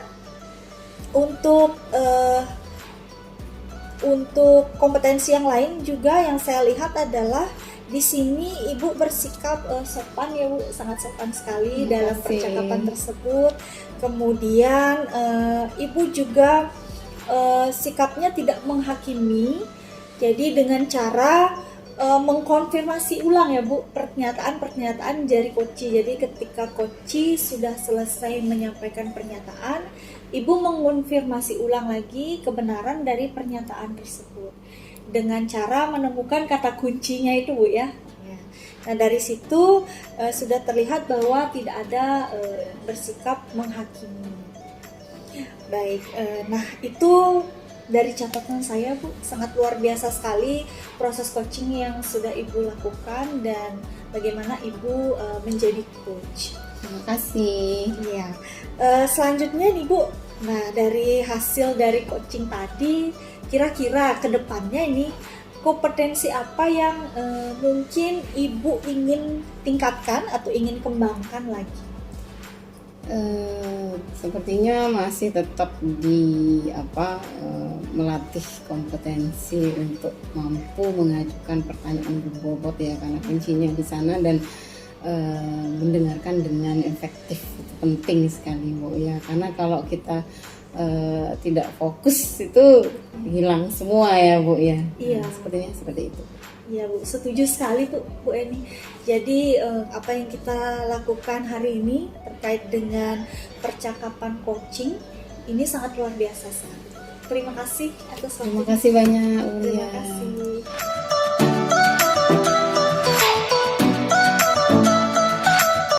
untuk kompetensi yang lain juga yang saya lihat adalah di sini ibu bersikap sopan ya Bu, sangat sopan sekali dalam percakapan tersebut. Kemudian ibu juga sikapnya tidak menghakimi. Jadi dengan cara mengkonfirmasi ulang ya Bu pernyataan-pernyataan dari Koci. Jadi ketika Koci sudah selesai menyampaikan pernyataan, ibu mengonfirmasi ulang lagi kebenaran dari pernyataan tersebut dengan cara menemukan kata kuncinya itu Bu ya. Nah dari situ sudah terlihat bahwa tidak ada bersikap menghakimi. Baik, nah itu dari catatan saya Bu, sangat luar biasa sekali proses coaching yang sudah ibu lakukan dan bagaimana ibu menjadi coach. Terima kasih. Iya. Selanjutnya nih Bu, nah dari hasil dari coaching tadi, kira-kira ke depannya ini kompetensi apa yang mungkin ibu ingin tingkatkan atau ingin kembangkan lagi? Sepertinya masih tetap melatih kompetensi untuk mampu mengajukan pertanyaan berbobot ya, karena kuncinya di sana, dan mendengarkan dengan efektif itu penting sekali Bu ya, karena kalau kita tidak fokus itu hilang semua ya Bu ya. Iya. Sepertinya seperti itu. Iya Bu, setuju sekali Bu Eni. Jadi apa yang kita lakukan hari ini terkait dengan percakapan coaching ini sangat luar biasa sekali. Terima kasih atas waktunya. Terima kasih banyak Ulia. Terima kasih.